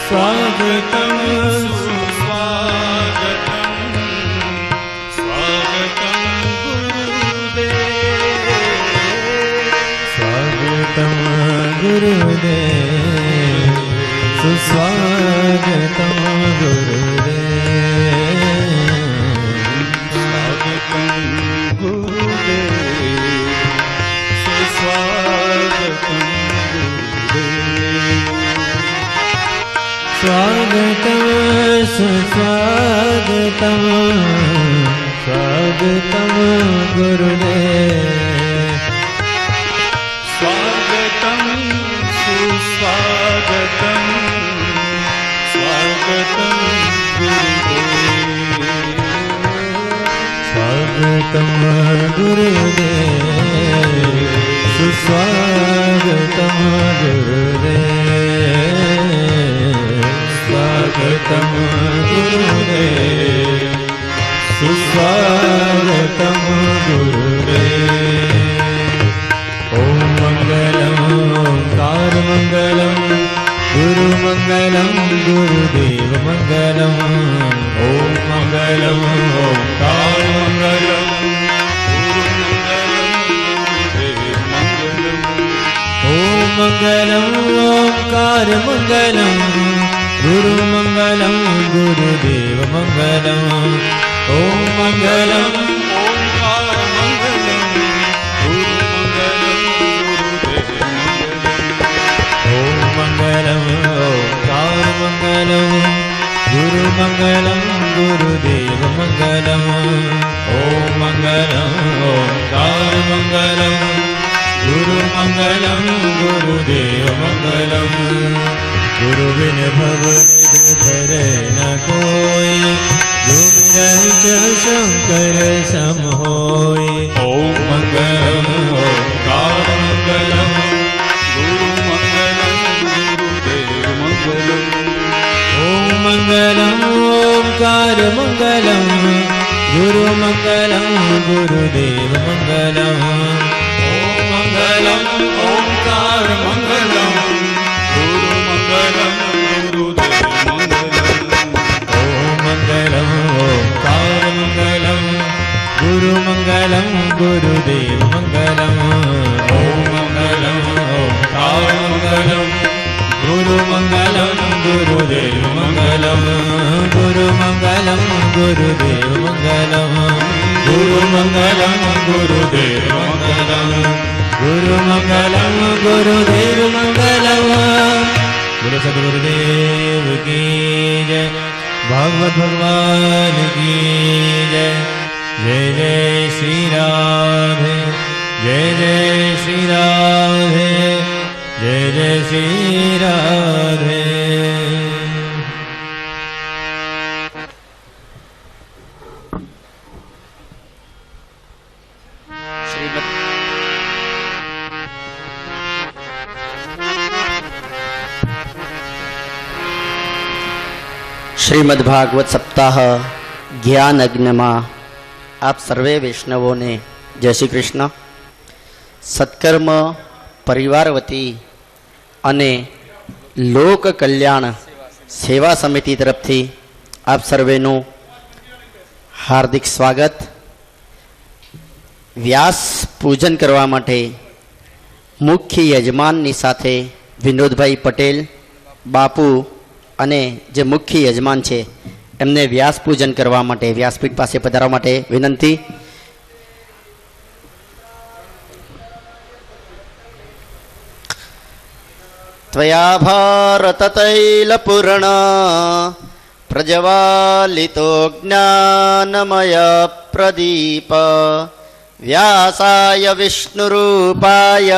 स्वागतं सुस्वागतं स्वागतं गुरुदेव स्वागतं गुरुदेव सुस्वागतं गुरुदेव स्वागतं गुरुदेव सुस्वागतं स्वागतं सुस्वागतं स्वागतं गुरुदेव स्वागतं सुस्वागतं स्वागतं गुरुदेव स्वागतं गुरुदेव सुस्वागतं गुरुदेव स्वागतं गुरुदेव सुस्वागतं गुरुदेव ओम मंगलम ओंकार मंगलम गुरुमंगलम गुरुदेव मंगलम ओम मंगलम ओंकार मंगलम ओम मंगलम ओंकार मंगलम गुरुमंगलम गुरुदेव मंगलम ओम मंगलम ओंकार मंगलम गुरुमंगलम गुरुदेव ओम मंगलम ओंकार मंगलम गुरुमंगलम गुरुदेव मंगलम ओम मंगलम ओंकार मंगलम गुरुमंगलम गुरुदेव मंगलम गुरु बिन भव धरे न कोई जो बिरहित शंकर सम होय ओम मंगलम ओंकार मंगलम गुरुमंगलम गुरुदेव मंगलम ओम मंगलम ओंकार मंगलम गुरुमंगलम गुरुदेव मंगलम ओम मंगलम ओंकार मंगलम गुरुमंगलम गुरुदेव मंगलम ओम मंगलम ओंकार मंगलम गुरुमंगलम गुरुदेव मंगलम ओम मंगलम ओंकार मंगलम गुरुमंगलम गुरुदेव मंगलम गुरुमंगलम गुरुदेव मंगलम गुरुमंगलम गुरुदेव मंगलम गुरुमंगलम गुरुदेव मंगलम गुरु सद्गुरुदेव की जय भागवत भगवान की जय जय जय श्री राधे जय जय श्री राधे जय जय श्री राधे श्रीमद्भागवत सप्ताह ज्ञान अग्नि में आप सर्वे वैष्णवों ने जय श्री कृष्ण। सत्कर्म परिवार वती अने लोक कल्याण सेवा समिति तरफ थी आप सर्वेनु हार्दिक स्वागत। व्यास पूजन करवा माटे मुख्य यजमाननी साथे विनोदभाई पटेल बापू अने जे मुख्य यजमान छे एमने व्यास पूजन करवा माटे व्यासपीठ पासे पधारवा माटे विनंती। त्वया भारत तैलपूर्ण प्रज्वालितो ज्ञानमय प्रदीप व्यासाय विष्णुरूपाय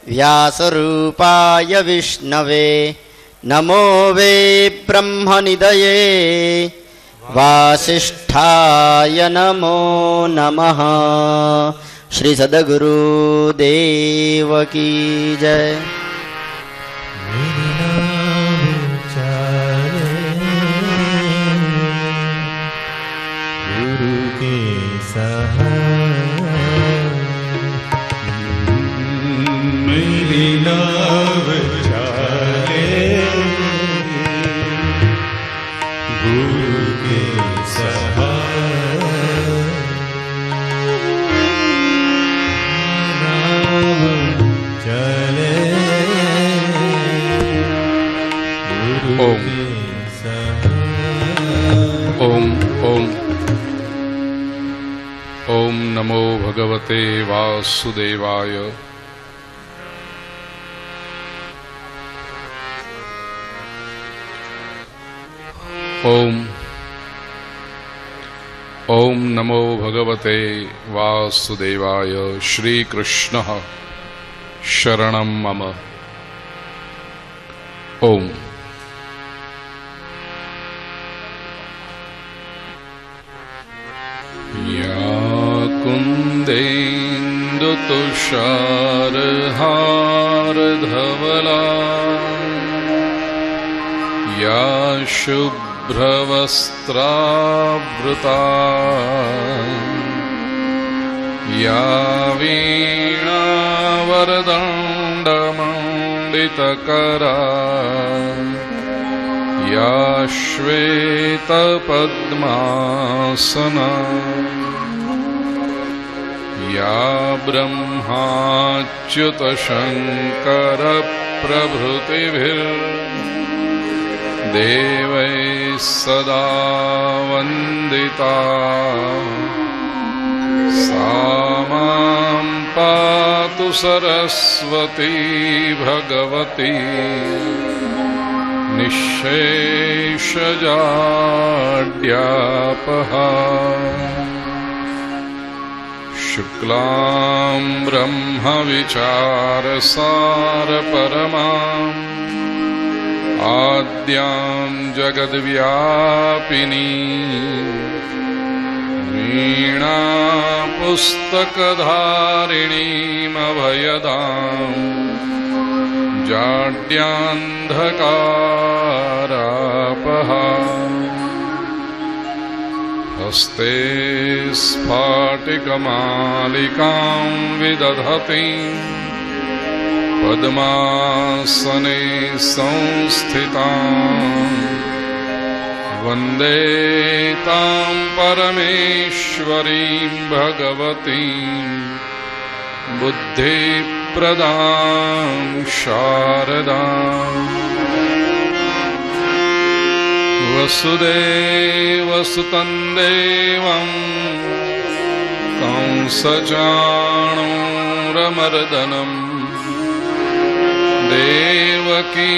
व्यासरूपाय विष्णवे नमो वे ब्रह्मनिधये वासिष्ठाय नमो नमः। श्री सद्गुरुदेव की जय। गुरु के सहाय मेरी नाव चले गुरु ओम के सहाय। ओम ओम ओम नमो भगवते वासुदेवाय। ओम ओम नमो भगवते वासुदेवाय। श्री कृष्ण शरणं मम। ओम या कुन्देन्दुतुषारहारधवला या शुभ्रवस्त्रावृता या वीणावरदण्डमण्डितकरा या श्वेतपद्मासना या ब्रह्माच्युतशङ्करप्रभृतिभिर्देवैः सदा वन्दिता सा मां पातु सरस्वती भगवती निःशेषजाड्यापहा। शुक्लां ब्रह्मविचारसारपरमां आद्यां जगद्व्यापिनी वीणापुस्तकधारिणीमभयदां जाड्यान्धकारापहा। हस्ते स्फाटिकमालिकां विदधतीं पद्मासने संस्थितां वन्दे तां परमेश्वरीं भगवतीं बुद्धिप्रदां शारदाम्। वसुदेवसुतं देवं कंसचाणूरमर्दनं देवकी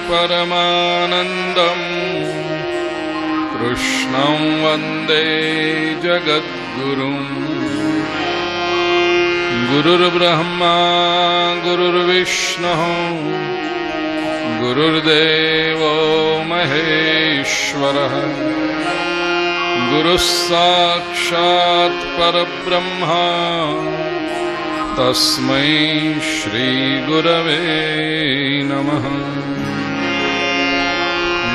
परमानन्दं कृष्णं वन्दे जगद्गुरुम्। गुरुर्ब्रह्मा गुरुर्विष्णुः गुरुर्देवो महेश्वरः गुरुः साक्षात् परब्रह्म तस्मै श्रीगुरवे नमः।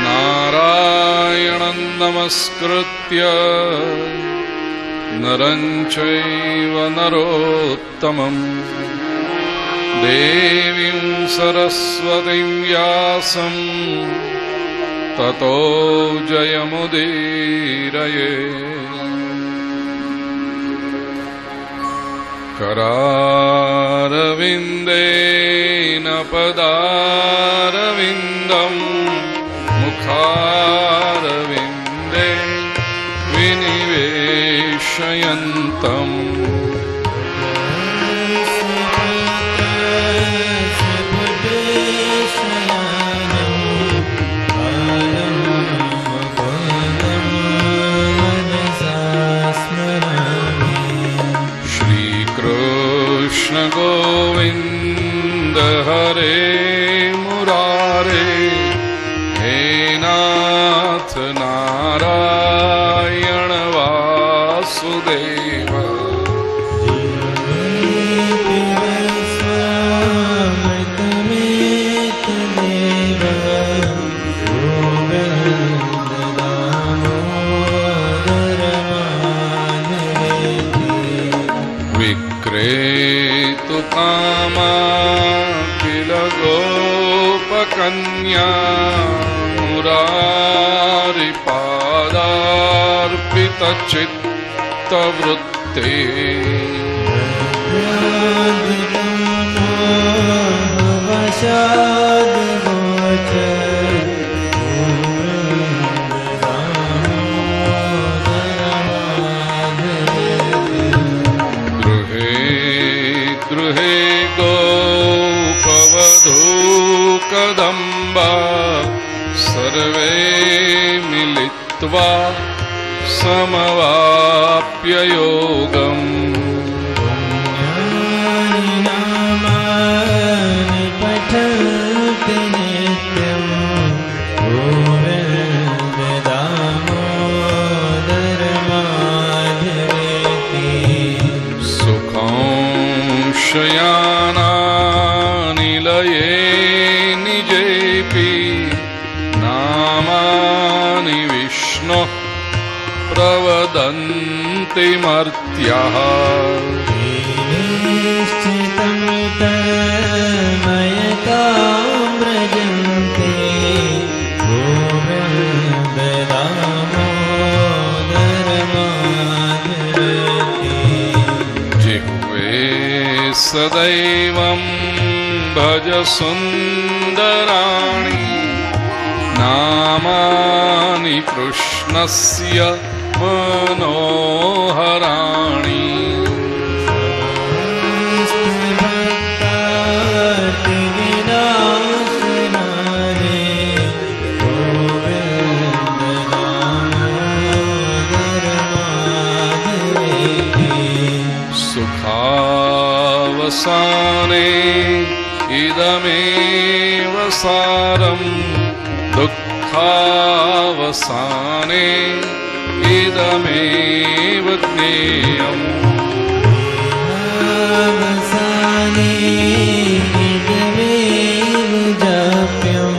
नारायणं नमस्कृत्य नरं चैव नरोत्तमम् देवीं सरस्वतीं व्यासं ततो जयमुदीरये। करारविन्देन पदारविन्दं मुखारविन्दे विनिवेशयन्तम् गोविंद हरे मुरारे हे नाथ नारायण वासुदेव। विक्रेतु कामा किल गोपकन्या मुरारिपादार्पितचित्तवृत्ते सर्वे मिलित्वा समवाप्य योगम् नामानि पठन्ति नित्यं गोविन्द दामोदर माधवेति सुखं शयानानिलये निजेऽपि नामानि विष्णोः प्रवदन्ति मर्त्याः निश्चितं तन्मयताम्रजन्ते गोविन्द दामोदर माधवेति जिह्वे सदैवं भज सुन्दराणि नामानि कृष्णस्य मनोहराणि भक्तार्तिविनाशनानि गोविन्द दामोदर माधवेति सुखावसाने इदमेव सारम् दुःखावसाने इदमेव ज्ञेयम् अवसाने इदमेव जाप्यं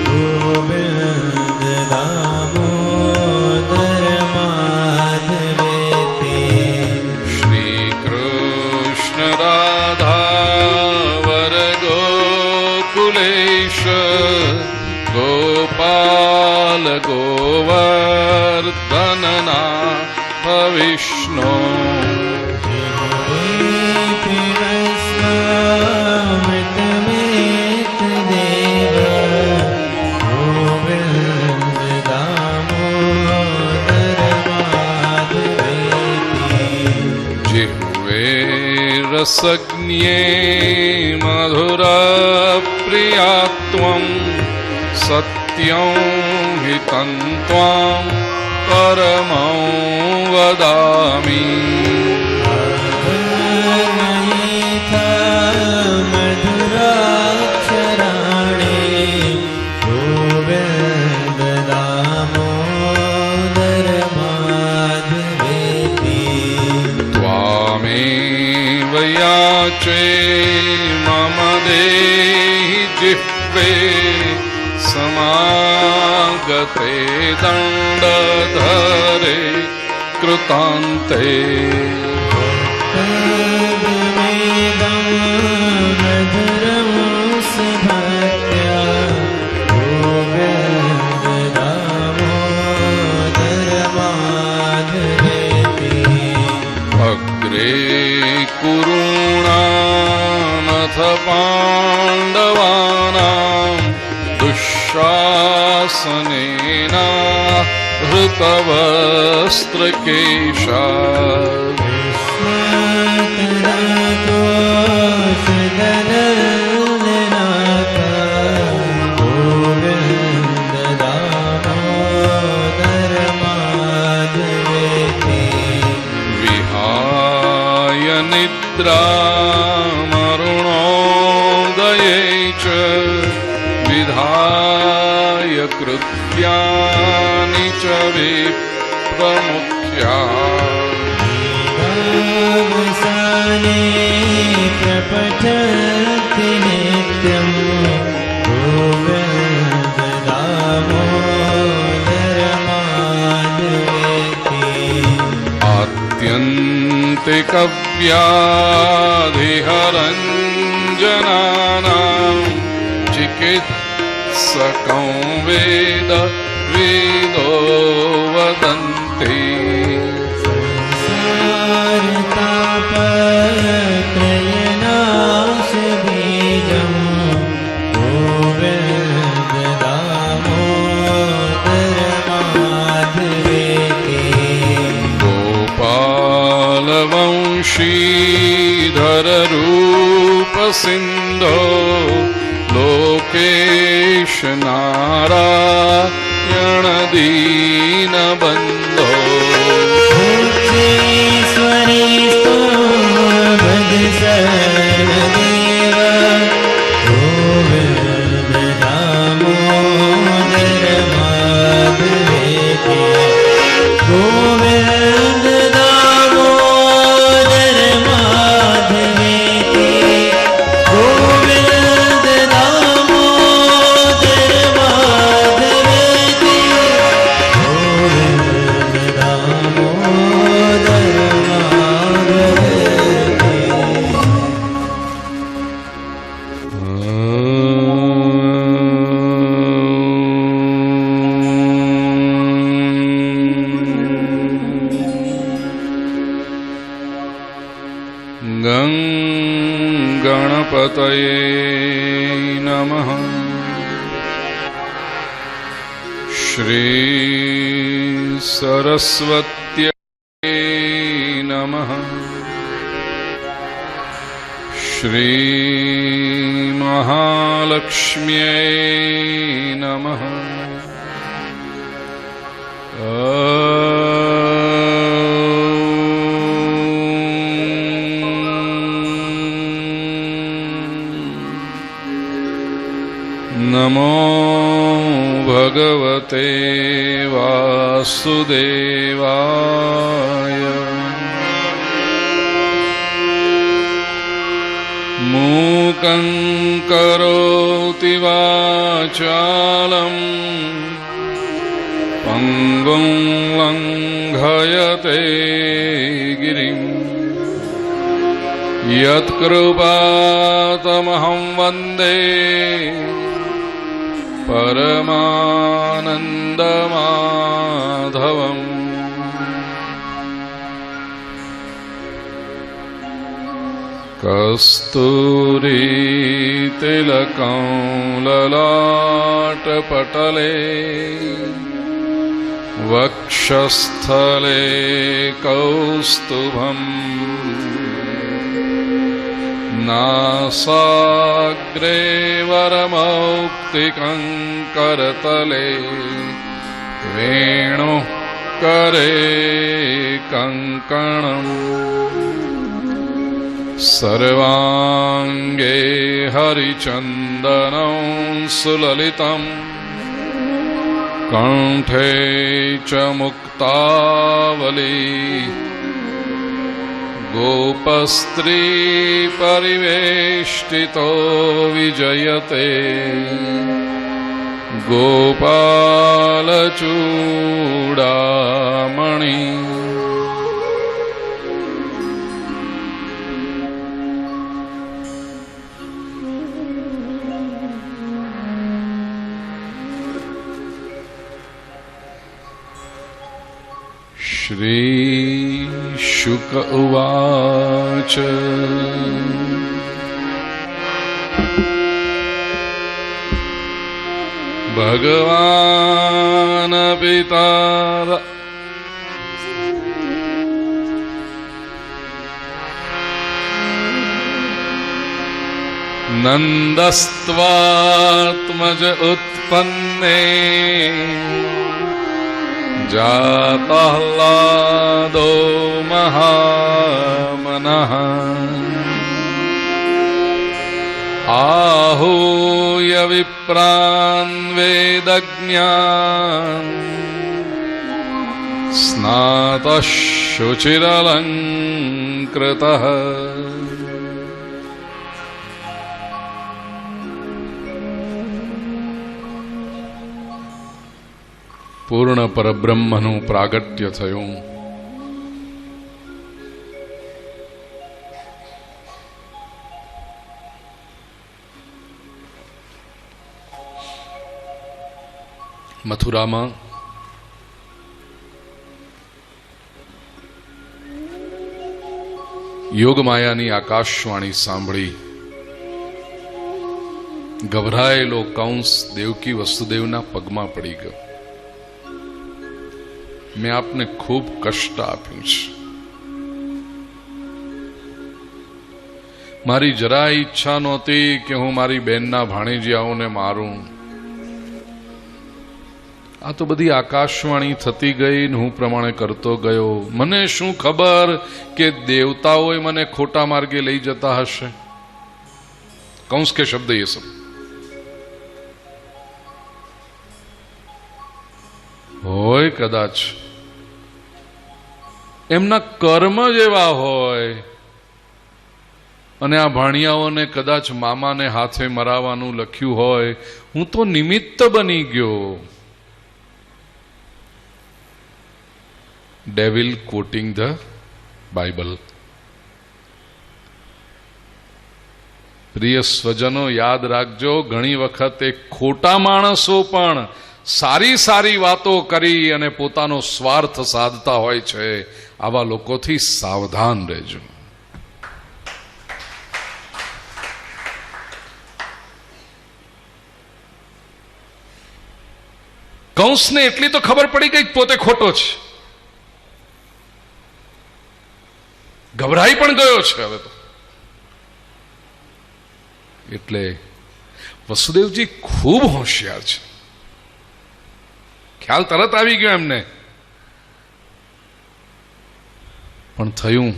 गोविन्द दामोदर माधवेति श्रीकृष्ण राधा वरगोकुलेश गोपाल गोवर्धनना विष्णु मृतमेतदेव गोविन्द दामोदर माधवेति जिह्वे रसज्ञे मधुरप्रियात्वं सत्यं हितं त्वां परमं वदामि मधुराक्षराणि गोविन्द दामोदर माधवेति त्वामेव याचे मम देहि जिह्वे समागते दण्डधरे कृतान्ते तद्वेदं मधुरं सुभक्त्या गोविन्द दामोदर माधवेति अग्रे कुरूणामथ पाण्डवानां दुःशासनेन हृतवस्त्रकेशा कृष्णतरातोषदनन्दनाथ गोविन्द दामोदर माधवेति विहाय निद्रामरुणोदये च विधाय कृत्यानि च विप्रमुख्या अवसाने प्रपठन्ति नित्यं गोविन्द दामोदर माधवेति आत्यन्तिकव्याधिहरञ्जनानां चिकित्सकं वेद वेदो वदन्ति संसारतापत्रयनाशबीजं गोविन्द दामोदर माधवेति गोपालवंशीधर रूपसिन्धो लोकेश नारायण दीन बंधो ईश्वरी भज सर्वदेव गोविंद दामोदर माधवेति गोविंद दामोदर माधवेति गोविंद दामोदर माधवेति गोविंद दामोदर गं गणपतये नमः। श्री सरस्वत्यै नमः। श्री महालक्ष्म्यै नमः। नमो भगवते वासुदेवाय। मूकं करोति वाचालं पंगुं लंघयते गिरिं यत्कृपातमहं वन्दे परमानन्दमाधवम्। कस्तूरीतिलकं ललाटपटले वक्षस्थले कौस्तुभम् नासाग्रे वरमौक्तिकं करतले वेणुः करे कङ्कणम् सर्वाङ्गे हरिचन्दनं सुललितं कण्ठे च मुक्तावली गोपस्त्री परिवेष्टितो विजयते गोपालचूडामणि। श्री शुक उवाच भगवान् पिता नन्दस्त्वात्मज उत्पन्ने जाताह्लादो महामनः आहूय विप्रान् वेदज्ञान् स्नातः शुचिरलङ्कृतः पूर्ण परब्रह्मનું પ્રાગટ્ય થયું। મથુરામાં યોગમાયાની આકાશવાણી સાંભળી ગભરાયેલો કંસ દેવકી વસુદેવના પગમાં પડી ગયો। मैं आपने खूब कष्ट आप्યું છે। मारी जरा इच्छा नहोती कि हूँ मारी बेनना भाणीजियाओने मारूं, આ તો બધી આકાશવાણી થતી ગઈ ને હું પ્રમાણે કરતો ગયો. મને શું ખબર કે દેવતાઓએ મને ખોટા માર્ગે લઈ જતા હશે. કંસ કે શબ્દ એ સબ હોય, કદાચ એમના કર્મ જ એવા હોય અને આ ભાણિયાઓને કદાચ મામાને હાથે મરાવાનું લખ્યું હોય. હું તો નિમિત્ત બની ગયો. Devil coating the Bible. પ્રિય સ્વજનો, યાદ રાખજો, ઘણી વખત એ ખોટા માણસો પણ સારી સારી વાતો કરી અને પોતાનો સ્વાર્થ સાધતા હોય છે. આવા લોકોથી સાવધાન રહેજો. કંસને એટલી તો ખબર પડી ગઈ પોતે ખોટો છે. ગભરાઈ પણ ગયો છે હવે તો. એટલે વસુદેવજી ખૂબ હોશિયાર છે. ખ્યાલ તરત આવી ગયો એમને. પણ થયું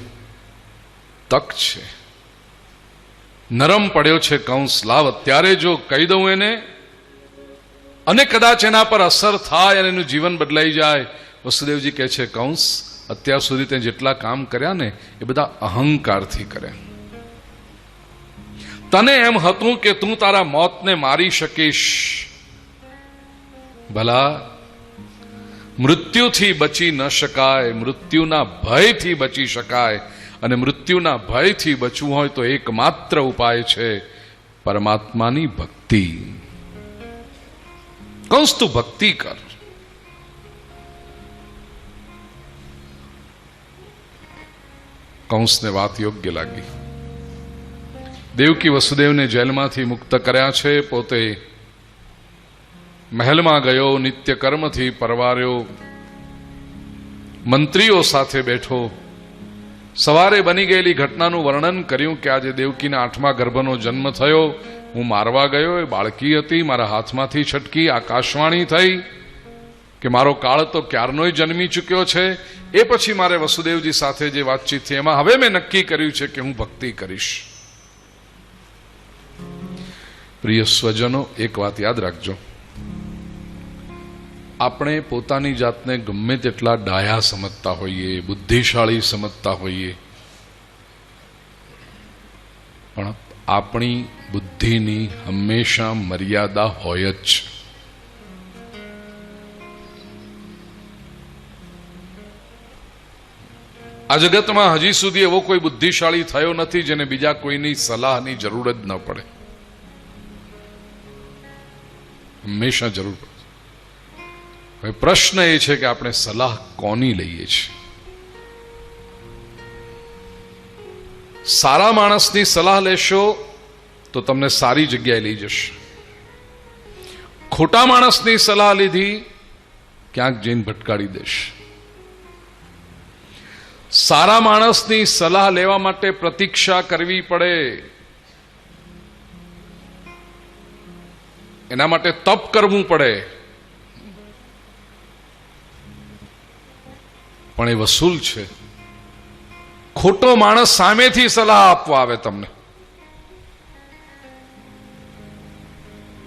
તક છે. નરમ પડ્યો છે કંસ. લાવ અત્યારે જો કહી દઉં એને અને કદાચ એના પર અસર થાય અને એનું જીવન બદલાઈ જાય. વસુદેવજી કહે છે, કંસ, અત્યાર સુધી તે જેટલા કામ કર્યા ને એ બધા અહંકારથી કર્યા. તને એમ હતું કે તું તારા મોતને મારી શકીશ. ભલા મૃત્યુથી બચી ન શકાય, મૃત્યુના ભયથી બચી શકાય. અને મૃત્યુના ભયથી બચવું હોય તો એકમાત્ર ઉપાય છે પરમાત્માની ભક્તિ. કંસ તું ભક્તિ કર. કંસને વાત યોગ્ય લાગી. દેવકી વસુદેવને જેલમાંથી મુક્ત કર્યા છે. પોતે મહેલમાં ગયો, નિત્ય કર્મથી પરવાર્યો, મંત્રીઓ સાથે બેઠો. સવારે બની ગયેલી ઘટનાનું વર્ણન કર્યું કે આજે દેવકીના 8મા ગર્ભનો જન્મ થયો. હું મારવા ગયો, એ બાળકી હતી, મારા હાથમાંથી છટકી. આકાશવાણી થઈ કે મારો કાળ તો ક્યારનોય જન્મી ચૂક્યો છે. એ પછી મારે વસુદેવજી સાથે જે વાતચીત થઈ એમાં હવે મેં નક્કી કર્યું છે કે હું ભક્તિ કરીશ. પ્રિય સ્વજનો, એક વાત યાદ રાખજો, આપણે પોતાની જાતને ગમે તેટલા ડાયા સમજતા હોઈએ, બુદ્ધિશાળી સમજતા હોઈએ, પણ આપણી બુદ્ધિની હંમેશા મર્યાદા હોય જ. આ જગતમાં હજી સુધી એવો કોઈ બુદ્ધિશાળી થયો નથી જેને બીજા કોઈની સલાહની જરૂર જ ન પડે. હંમેશા જરૂર પડે. હવે પ્રશ્ન એ છે કે આપણે સલાહ કોની લઈએ છીએ. સારા માણસની સલાહ લેશો તો તમને સારી જગ્યાએ લઈ જશે. ખોટા માણસની સલાહ લીધી ક્યાંક જઈને ભટકાડી દેશે. સારા માણસની સલાહ લેવા માટે પ્રતીક્ષા કરવી પડે. એના માટે તપ કરવું પડે. પણ એ વસૂલ છે. ખોટો માણસ સામેથી સલાહ આપવા આવે તમને,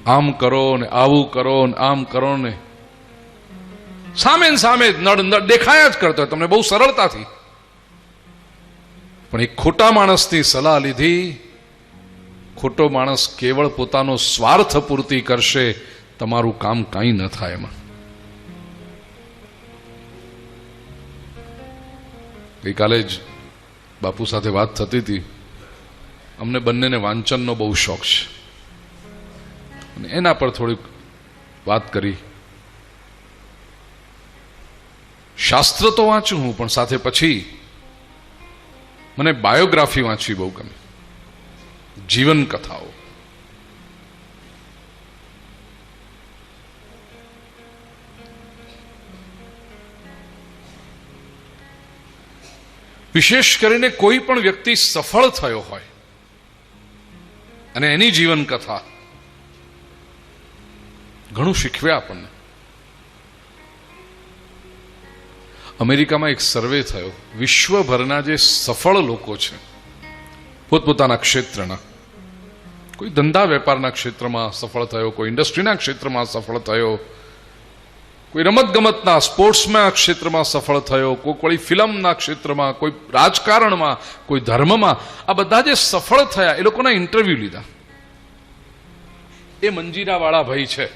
આમ કરો ને આવું કરો ને આમ કરો ને, સામે ને સામે નડ દેખાયા જ કરતો તમને બહુ સરળતાથી. પણ એ ખોટા માણસની સલાહ લીધી. ખોટો માણસ કેવળ પોતાનો સ્વાર્થ પૂર્તિ કરશે, તમારું કામ કાંઈ ન થાય એમાં. ગઈકાલે જ બાપુ સાથે વાત થતી હતી. અમને બંનેને વાંચનનો બહુ શોખ છે અને એના પર થોડીક વાત કરી. શાસ્ત્ર તો વાંચું હું, પણ સાથે પછી મને બાયોગ્રાફી વાંચવી બહુ ગમે, જીવન કથાઓ. વિશેષ કરીને કોઈ પણ વ્યક્તિ સફળ થયો હોય અને એની જીવન કથા ઘણું શીખવે આપણને. અમેરિકામાં એક સર્વે થયો, વિશ્વભરના જે સફળ લોકો છે પોતપોતાના ક્ષેત્રના, કોઈ ધંધા વેપારના ક્ષેત્રમાં સફળ થયો, કોઈ ઇન્ડસ્ટ્રીના ક્ષેત્રમાં સફળ થયો, કોઈ રમતગમતના સ્પોર્ટ્સના ક્ષેત્રમાં સફળ થયો, કોઈ વળી ફિલ્મના ક્ષેત્રમાં, કોઈ રાજકારણમાં, કોઈ ધર્મમાં, આ બધા જે સફળ થયા એ લોકોના ઇન્ટરવ્યુ લીધા. એ મંજીરાવાળા ભાઈ છે,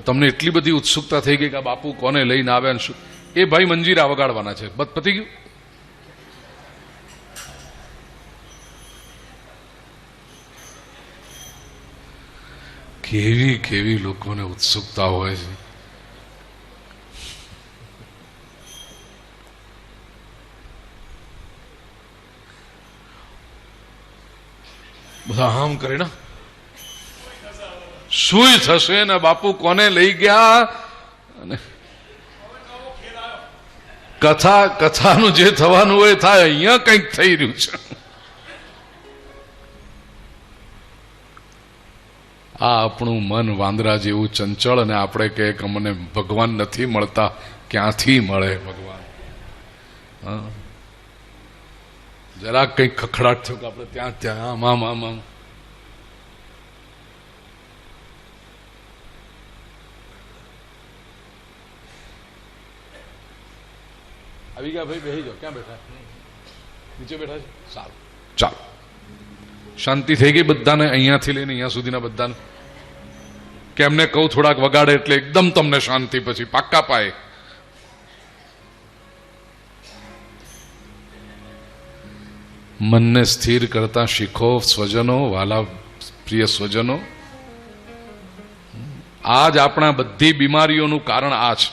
તમને એટલી બધી ઉત્સુકતા થઈ ગઈ કે આ બાપુ કોને લઈને આવ્યા ને શું, એ ભાઈ મંજીરા વગાડવાના છે, બસ પતી ગયું. કેવી કેવી લોકોને ઉત્સુકતા હોય છે. બધા આમ કરે ને શું થશે ને બાપુ કોને લઈ ગયા, અને કથાનું જે થવાનું હોય થાય. અહીંયા કંઈક થઈ રહ્યું છે. આ આપણું મન વાંદરા જેવું ચંચળ, અને આપણે કહે કે મને ભગવાન નથી મળતા. ક્યાંથી મળે ભગવાન? જરાક કંઈક ખખડાટ થયો કે આપણે ત્યાં આમ આવી ગયા. ભાઈ બેસી જાઓ. ક્યાં બેઠા? નીચે બેઠા છે. સારું, ચાલો. શાંતિ થઈ ગઈ બધાને, અહીંયાથી લઈને અહીંયા સુધીના બધાને? કે એમને કહું થોડાક વગાડે એટલે એકદમ તમને શાંતિ, પછી પાક્કા પાયે? મનને સ્થિર કરતા શીખો સ્વજનો, વાલા પ્રિય સ્વજનો. આજ આપણા બધી બીમારીઓનું કારણ આ છે.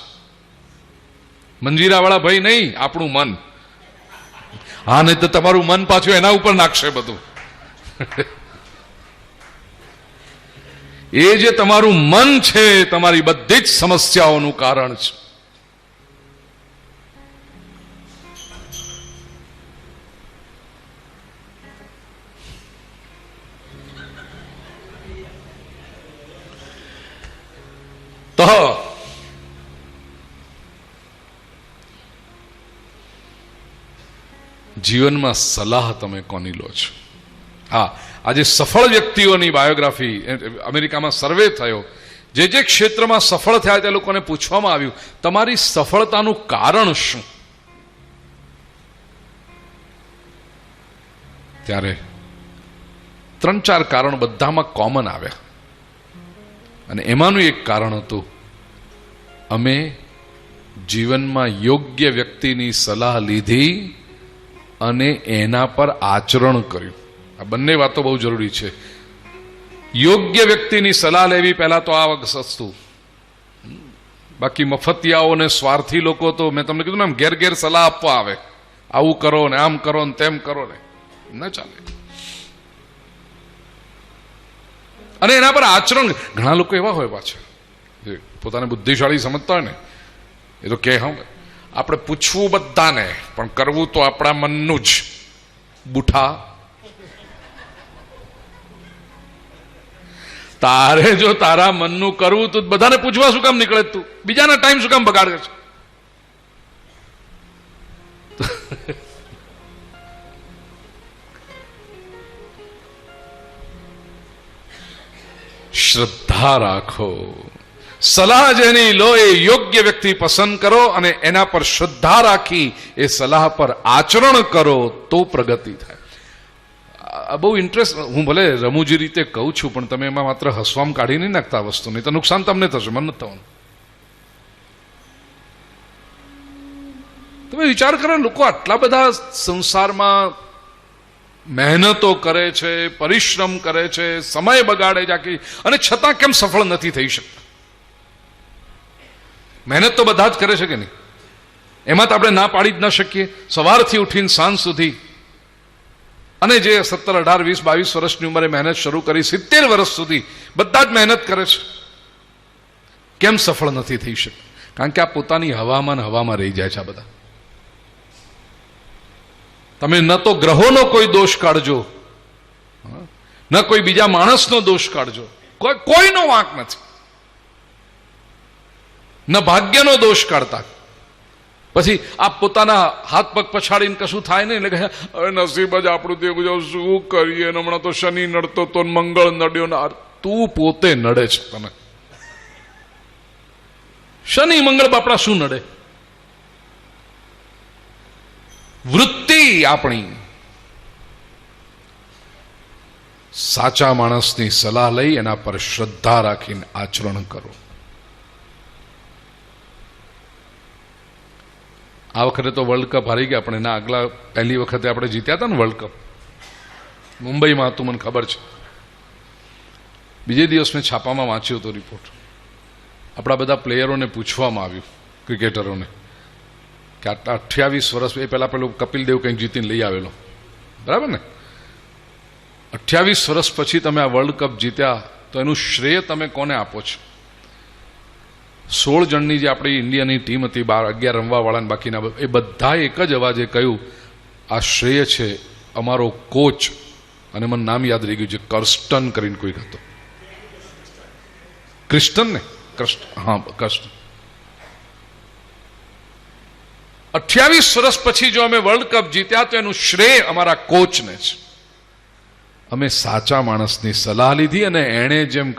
મંજીરાવાળા ભાઈ નહીં, આપણું મન. હા, નહીં તો તમારું મન પાછું એના ઉપર નાખશે બધું. એ જે તમારું મન છે તમારી બધી જ સમસ્યાઓનું કારણ છે. તો જીવનમાં સલાહ તમે કોની લો છો? હા, આજે સફળ વ્યક્તિઓની બાયોગ્રાફી અમેરિકામાં સર્વે થયો. જે જે ક્ષેત્રમાં સફળ થયા તે લોકોને પૂછવામાં આવ્યું તમારી સફળતાનું કારણ શું? ત્યારે 3-4 કારણો બધામાં કોમન આવ્યા, અને એમાંનું એક કારણ હતું અમે જીવનમાં યોગ્ય વ્યક્તિની સલાહ લીધી અને એના પર આચરણ કર્યું. આ બંને વાતો બહુ જરૂરી છે. યોગ્ય વ્યક્તિની સલાહ લેવી પહેલા તો આ વસ્તુ. બાકી મફતિયાઓ ને સ્વાર્થી લોકો તો મેં તમને કીધું ને આમ ઘેર ઘેર સલાહ આપવા આવે, આવું કરો ને આમ કરો ને તેમ કરો ને, ન ચાલે. અને એના પર આચરણ. ઘણા લોકો એવા હોય પાછા જે પોતાને બુદ્ધિશાળી સમજતા હોય ને, એ તો કે હા આપણે પૂછવું બધાને પણ કરવું તો આપણા મનનું જ. બુઠા, તારે જો તારા મનનું કરવું તો બધાને પૂછવા શું કામ નીકળે? તું બીજાના ટાઈમ શું કામ બગાડે છે? શ્રદ્ધા રાખો. સલાહ જેની લો એ યોગ્ય વ્યક્તિ પસંદ કરો અને એના પર શ્રદ્ધા રાખી એ સલાહ પર આચરણ કરો તો પ્રગતિ થાય. બહુ ઇન્ટરેસ્ટ. હું ભલે રમૂજી રીતે કહું છું પણ તમે એમાં માત્ર હસવામાં કાઢી નહીં નાખતા વસ્તુ, નહીં તો નુકસાન તમને થશે, મને નથી થવાનું. તમે વિચાર કરો, લોકો આટલા બધા સંસારમાં મહેનતો કરે છે, પરિશ્રમ કરે છે, સમય બગાડે જાકી, અને છતાં કેમ સફળ નથી થઈ શકતા? મહેનત તો બધા જ કરે છે કે નહીં? એમાં તો આપણે ના પાડી જ ન શકીએ. સવારથી ઉઠીને સાંજ સુધી, અને જે 17, 18, 20, 22 વર્ષની ઉંમરે મહેનત શરૂ કરી 70 વર્ષ સુધી બધા જ મહેનત કરે છે. કેમ સફળ નથી થઈ શકતા? કારણ કે આ પોતાની હવામાં રહી જાય છે. આ બધા તમે ન તો ગ્રહોનો કોઈ દોષ કાઢજો, ન કોઈ બીજા માણસનો દોષ કાઢજો. કોઈનો વાંક નથી. ન ભાગ્યનો દોષ કાઢતા. પછી આ પોતાના હાથ પગ પછાડીને કશું થાય નહીં એટલે હવે નસીબ જ આપણું તે શું કરીએ, હમણાં તો શનિ નડતો તો મંગળ નડ્યો ને. તું પોતે નડે છે તને. શનિ મંગળ બાપડા શું નડે? વૃત્તિ આપણી. સાચા માણસની સલાહ લઈ એના પર શ્રદ્ધા રાખીને આચરણ કરો. આ વખતે તો વર્લ્ડ કપ હારી ગયા, પણ એના આગલા પહેલી વખતે આપણે જીત્યા હતા ને વર્લ્ડ કપ, મુંબઈમાં હતું, મને ખબર છે. બીજે દિવસ મેં છાપામાં વાંચ્યો હતો રિપોર્ટ. આપણા બધા પ્લેયરોને પૂછવામાં આવ્યું, ક્રિકેટરોને, કે આટલા 28 વર્ષ એ પહેલા પેલું કપિલ દેવ કંઈક જીતીને લઈ આવેલો, બરાબર ને? 28 વર્ષ પછી તમે આ વર્લ્ડ કપ જીત્યા તો એનું શ્રેય તમે કોને આપો છો? 16 જણની જે આપણી ઇન્ડિયાની ટીમ હતી, 11 રમવાવાળા બાકીના, એ બધા એક જ અવાજે કહ્યું આ શ્રેય છે અમારો કોચ, અને મને નામ યાદ રહી ગયું છે, કર્સ્ટન કરીને કોઈક હતો. ક્રિસ્ટન ને? હા, કર્સ્ટન. 28 વર્ષ પછી જો અમે વર્લ્ડ કપ જીત્યા તો એનું શ્રેય અમારા કોચને છે. અમે સાચા માણસની સલાહ લીધી અને એણે જેમ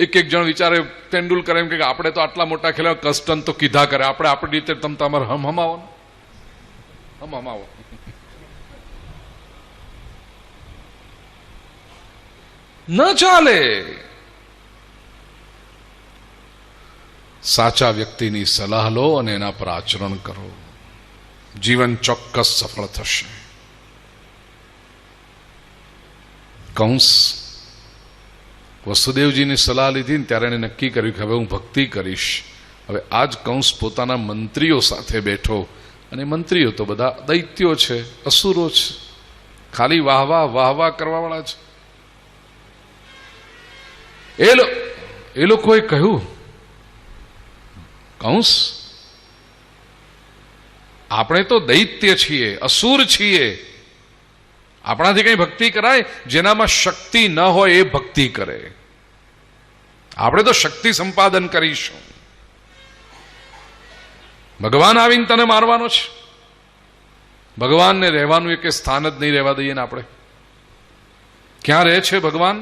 એક જણ વિચારે, તેંડુલકર એમ કે આપણે તો આટલા મોટા ખેલાડી, કસ્ટન તો કીધા કરે, આપણે આપણી રીતે તમ તમારે હમાવો ન ચાલે. સાચા વ્યક્તિની સલાહ લો અને એના પર આચરણ કરો. જીવન ચોક્કસ સફળ થશે. કંસ વસુદેવજીની સલાહ લીધી ને ત્યારે એને નક્કી કર્યું કે હવે હું ભક્તિ કરીશ. હવે આજ કંસ પોતાના મંત્રીઓ સાથે બેઠો, અને મંત્રીઓ તો બધા દૈત્યો છે, અસુરો છે, ખાલી વાહવા કરવાવાળા છે. એ લોકોએ કહ્યું, કંસ, આપણે તો દૈત્ય છીએ, અસુર છીએ, આપણાથી કઈ ભક્તિ કરાય? જેનામાં શક્તિ ન હોય એ ભક્તિ કરે. આપણે તો શક્તિ સંપાદન કરીશું. ભગવાન આવીને તને મારવાનો છે? ભગવાનને રહેવાનું એક સ્થાન જ નહીં રહેવા દઈએ ને આપણે. ક્યાં રહે છે ભગવાન?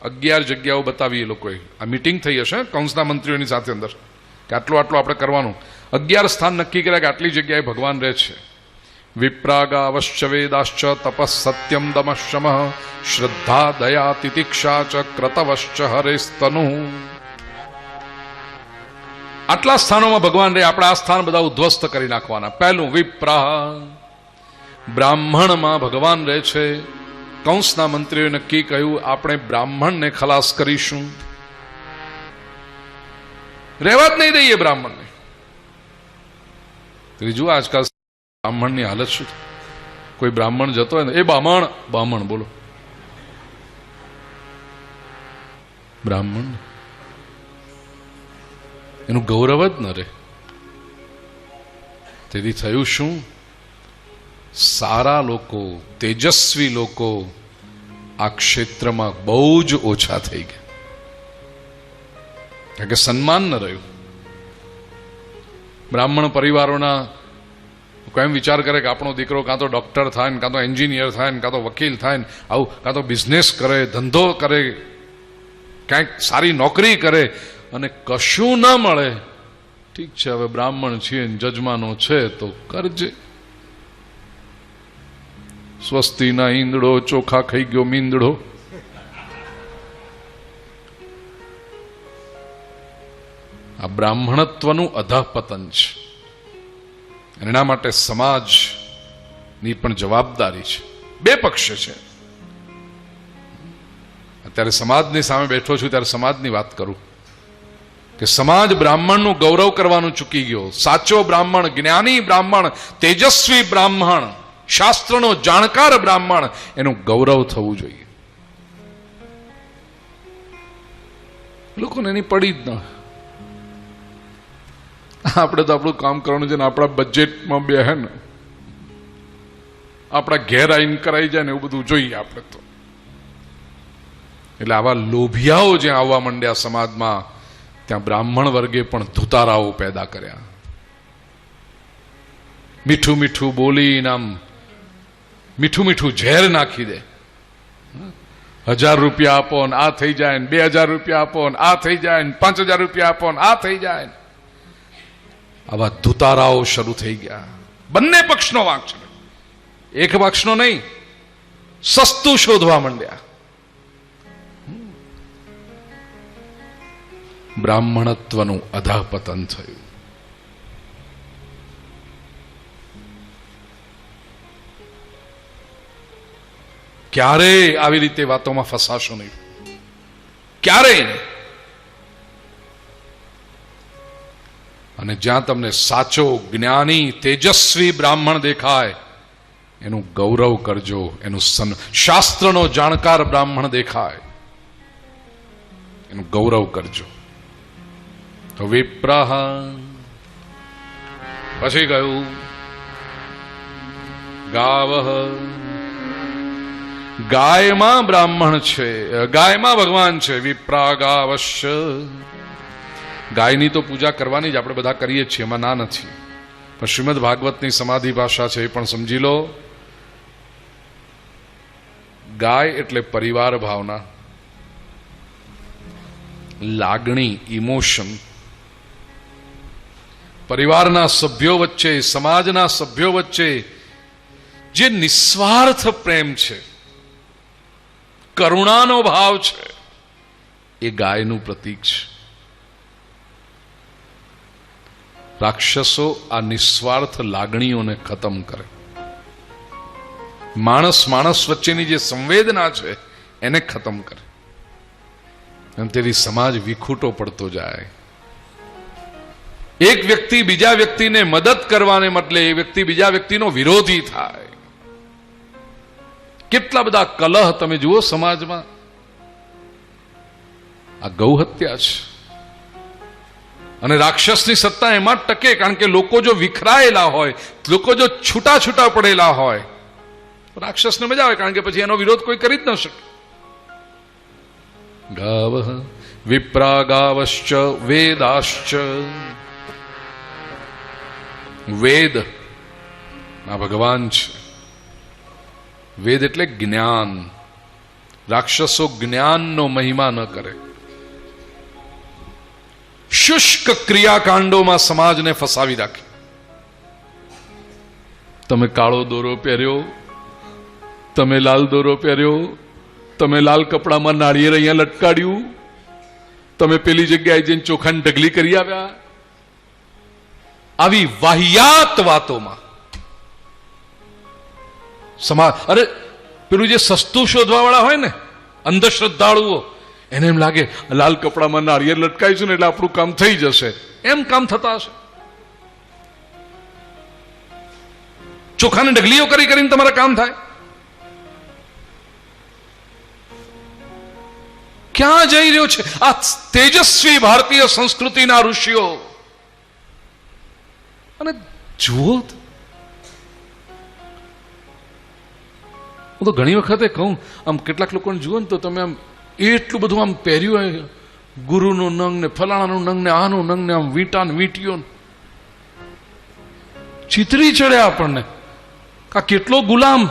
11 જગ્યાઓ બતાવી એ લોકોએ. આ મીટિંગ થઈ હશે કંસના મંત્રીઓની સાથે અંદર, કે આટલું આપણે કરવાનું. 11 સ્થાન નક્કી કર્યા કે આટલી જગ્યાએ ભગવાન રહે છે. વિપ્રાગા અવશ્ય વેદાશ્ચ તપસ સત્યમ દમશમ શ્રદ્ધા દયા તિતિક્ષા ચ ક્રતવશ્ચ હરેસ્તનુ. આટલા સ્થાનોમાં ભગવાન રહે. આપણે આ સ્થાન બધા ઉદ્ધ્વસ્ત કરી નાખવાના. પહેલું વિપ્રાહ, બ્રાહ્મણમાં ભગવાન રહે છે. કંસના મંત્રીઓએ નક્કી કહ્યું આપણે બ્રાહ્મણને ખલાસ કરીશું, રહેવા જ નહીં દઈએ બ્રાહ્મણને. ત્રીજું, આજકાલ બ્રાહ્મણની હાલત શું? કોઈ બ્રાહ્મણ જતો હોય ને, એ બામણ બોલો, બ્રાહ્મણ, એનું ગૌરવ જ ન રહે. તેથી થયું શું? સારા લોકો, તેજસ્વી લોકો આ ક્ષેત્રમાં બહુ જ ઓછા થઈ ગયા, કારણ કે સન્માન ન રહ્યું. બ્રાહ્મણ પરિવારોના કોઈ એમ વિચાર કરે કે આપણો દીકરો કાં તો ડોક્ટર થાય ને, કાં તો એન્જિનિયર થાય ને, કાં તો વકીલ થાય ને, આવું, કાં તો બિઝનેસ કરે, ધંધો કરે, ક્યાંક સારી નોકરી કરે, અને કશું ના મળે. ઠીક છે, હવે બ્રાહ્મણ છીએ ને જજમાનો છે તો કરજે. સ્વસ્તિના ઈંદડો, ચોખા ખાઈ ગયો મીંદડો. આ બ્રાહ્મણત્વનું અધઃપતન છે. એના માટે સમાજની પણ જવાબદારી છે. બે પક્ષ છે. અત્યારે સમાજની સામે બેઠો છું ત્યારે સમાજની વાત કરું કે સમાજ બ્રાહ્મણનું ગૌરવ કરવાનું ચૂકી ગયો. સાચો બ્રાહ્મણ, જ્ઞાની બ્રાહ્મણ, તેજસ્વી બ્રાહ્મણ, શાસ્ત્રનો જાણકાર બ્રાહ્મણ, એનું ગૌરવ થવું જોઈએ. લોકોને એની પડી જ ન. આપણે તો આપણું કામ કરવાનું છે ને, આપણા બજેટમાં બેહે ને, આપણા ઘેર આવીને કરાઈ જાય ને, એવું બધું જોઈએ આપણે તો. એટલે આવા લોભિયાઓ જ્યાં આવવા માંડ્યા સમાજમાં, ત્યાં બ્રાહ્મણ વર્ગે પણ ધુતારાઓ પેદા કર્યા. મીઠું મીઠું બોલીને આમ મીઠું મીઠું ઝેર નાખી દે. 1000 રૂપિયા આપો ને આ થઈ જાય ને 2000 રૂપિયા આપો ને આ થઈ જાય ને 5000 રૂપિયા આપો ને આ થઈ જાય. આવા ધુતારાઓ શરૂ થઈ ગયા. બંને પક્ષનો વાંક છે, એક પક્ષનો નહીં. સસ્તું શોધવા માંડ્યા. બ્રાહ્મણત્વનું અધઃપતન થયું. ક્યારેય આવી રીતે વાતોમાં ફસાશો નહીં, ક્યારેય. અને જ્યાં તમને સાચો જ્ઞાની તેજસ્વી બ્રાહ્મણ દેખાય એનું ગૌરવ કરજો. એનું શાસ્ત્રનો જાણકાર બ્રાહ્મણ દેખાય એનું ગૌરવ કરજો. તો વિપ્રહ પછી કહ્યું ગાવઃ, ગાયમાં બ્રાહ્મણ છે, ગાયમાં ભગવાન છે. વિપ્રા ગાવશ્ય, ગાયની તો પૂજા કરવાની જ, આપણે બધા કરીએ છીએ, એમાં ના નથી. પણ શ્રીમદ ભાગવતની સમાધિ ભાષા છે એ પણ સમજી લો. ગાય એટલે પરિવાર ભાવના, લાગણી, ઇમોશન. પરિવારના સભ્યો વચ્ચે, સમાજના સભ્યો વચ્ચે જે નિસ્વાર્થ પ્રેમ છે, કરુણાનો ભાવ છે, એ ગાયનું પ્રતીક છે. રાક્ષસો આ નિસ્વાર્થ લાગણીઓને ખતમ કરે. માણસ માણસ વચ્ચેની જે સંવેદના છે એને ખતમ કરે. અને તેથી સમાજ વિખૂટો પડતો જાય. એક વ્યક્તિ બીજા વ્યક્તિને મદદ કરવાને બદલે એ વ્યક્તિ બીજા વ્યક્તિનો વિરોધી થાય. કેટલા બધા કલહ તમે જુઓ સમાજમાં. આ ગૌ હત્યા છે. અને રાક્ષસની સત્તા એમાં જ ટકે, કારણ કે લોકો જો વિખરાયેલા હોય, લોકો જો છૂટા છૂટા પડેલા હોય, રાક્ષસને મજા આવે, કારણ કે પછી એનો વિરોધ કોઈ કરી જ ન શકે. ગાવ વિપ્રા ગાવશ્ચ વેદાશ્ચ, વેદ આ ભગવાન છે. વેદ એટલે જ્ઞાન. રાક્ષસો જ્ઞાનનો મહિમા ન કરે. શુષ્ક ક્રિયાકાંડોમાં સમાજને ફસાવી રાખે. તમે કાળો દોરો પહેર્યો, તમે લાલ દોરો પહેર્યો, તમે લાલ કપડામાં નાળિયેર અહીંયા લટકાડ્યું, તમે પેલી જગ્યાએ જઈને ચોખાની ઢગલી કરી આવ્યા. આવી વાહિયાત વાતોમાં સમાજ. અરે પેલું જે સસ્તું શોધવા વાળા હોય ને, અંધશ્રદ્ધાળુઓ, એને એમ લાગે લાલ કપડામાં નાળિયેર લટકાઈશું ને એટલે આપણું કામ થઈ જશે. એમ કામ થતા હશે. ચોખાની ઢગલીઓ કરી કરીને તમારા કામ થાય. ક્યાં જઈ રહ્યો છે આ તેજસ્વી ભારતીય સંસ્કૃતિના ઋષિઓ? અને જુઓ, હું તો ઘણી વખતે કહું, આમ કેટલાક લોકોને જુઓ ને તો તમે આમ એટલું બધું આમ પહેર્યું હોય, ગુરુનું નંગ ને ફલાણાનું નંગ ને આનું નંગ ને આમ વીંટા ને વીંટીઓ, ચિતરી ચડ્યા આપણને. આ કેટલો ગુલામ,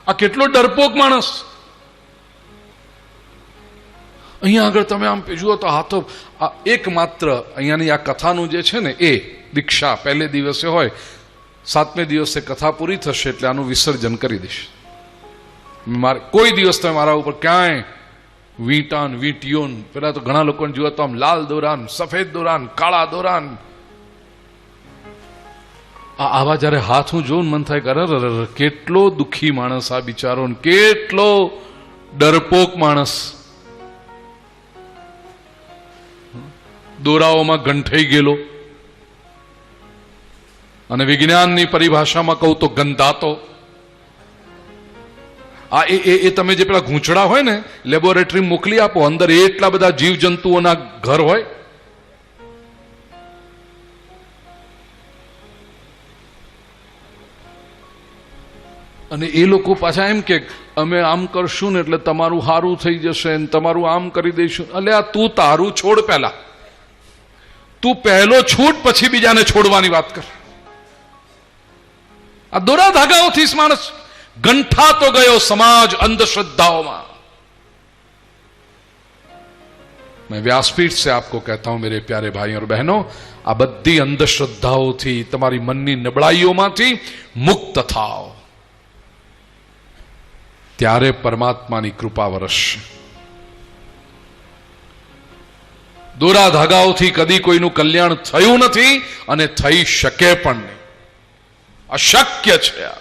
આ કેટલો ડરપોક માણસ. અહીંયા આગળ તમે આમ જુઓ તો હાથો, આ એકમાત્ર અહીંયાની આ કથાનું જે છે ને એ દીક્ષા પહેલે દિવસે હોય, 7મે દિવસે કથા પૂરી થશે એટલે આનું વિસર્જન કરી દઈશ. મારે કોઈ દિવસ તમે મારા ઉપર ક્યાંય વીંટાન વીંટીઓન, પેલા તો ઘણા લોકોને જુઓ તો આમ લાલ દોરાન, સફેદ દોરાન, કાળા દોરાન, આવા જયારે હાથ હું જોઉં મન થાય કે અરે કેટલો દુઃખી માણસ આ બિચારો, કેટલો ડરપોક માણસ. દોરાઓમાં ગંઠાઈ ગયેલો, અને વિજ્ઞાનની પરિભાષામાં કહું તો ગંધાતો. આ એ તમે જે પેલા ગૂંચડા હોય ને, લેબોરેટરી મોકલી આપો, અંદર એટલા બધા જીવજંતુઓના ઘર હોય. અને એ લોકો પાછા એમ કે અમે આમ કરશું ને એટલે તમારું સારું થઈ જશે ને તમારું આમ કરી દઈશું. એટલે આ તું તારું છોડ, પહેલા તું પહેલો છૂટ, પછી બીજાને છોડવાની વાત કર. આ દોરા ધાગાઓથી માણસ ગંઠાતો ગયો સમાજ अंधश्रद्धाओं। मैं व्यासपीठ से आपको कहता हूं मेरे प्यारे भाई और बहनों, आ बद्दी अंधश्रद्धाओं थी तमारी मननी नबळाईओमांथी मुक्त थाओ, त्यारे परमात्मानी कृपा वरसशे। દોરા ધાગાઓથી કદી કોઈનું કલ્યાણ થયું નથી અને થઈ શકે પણ નહીં, અશક્ય છે આ।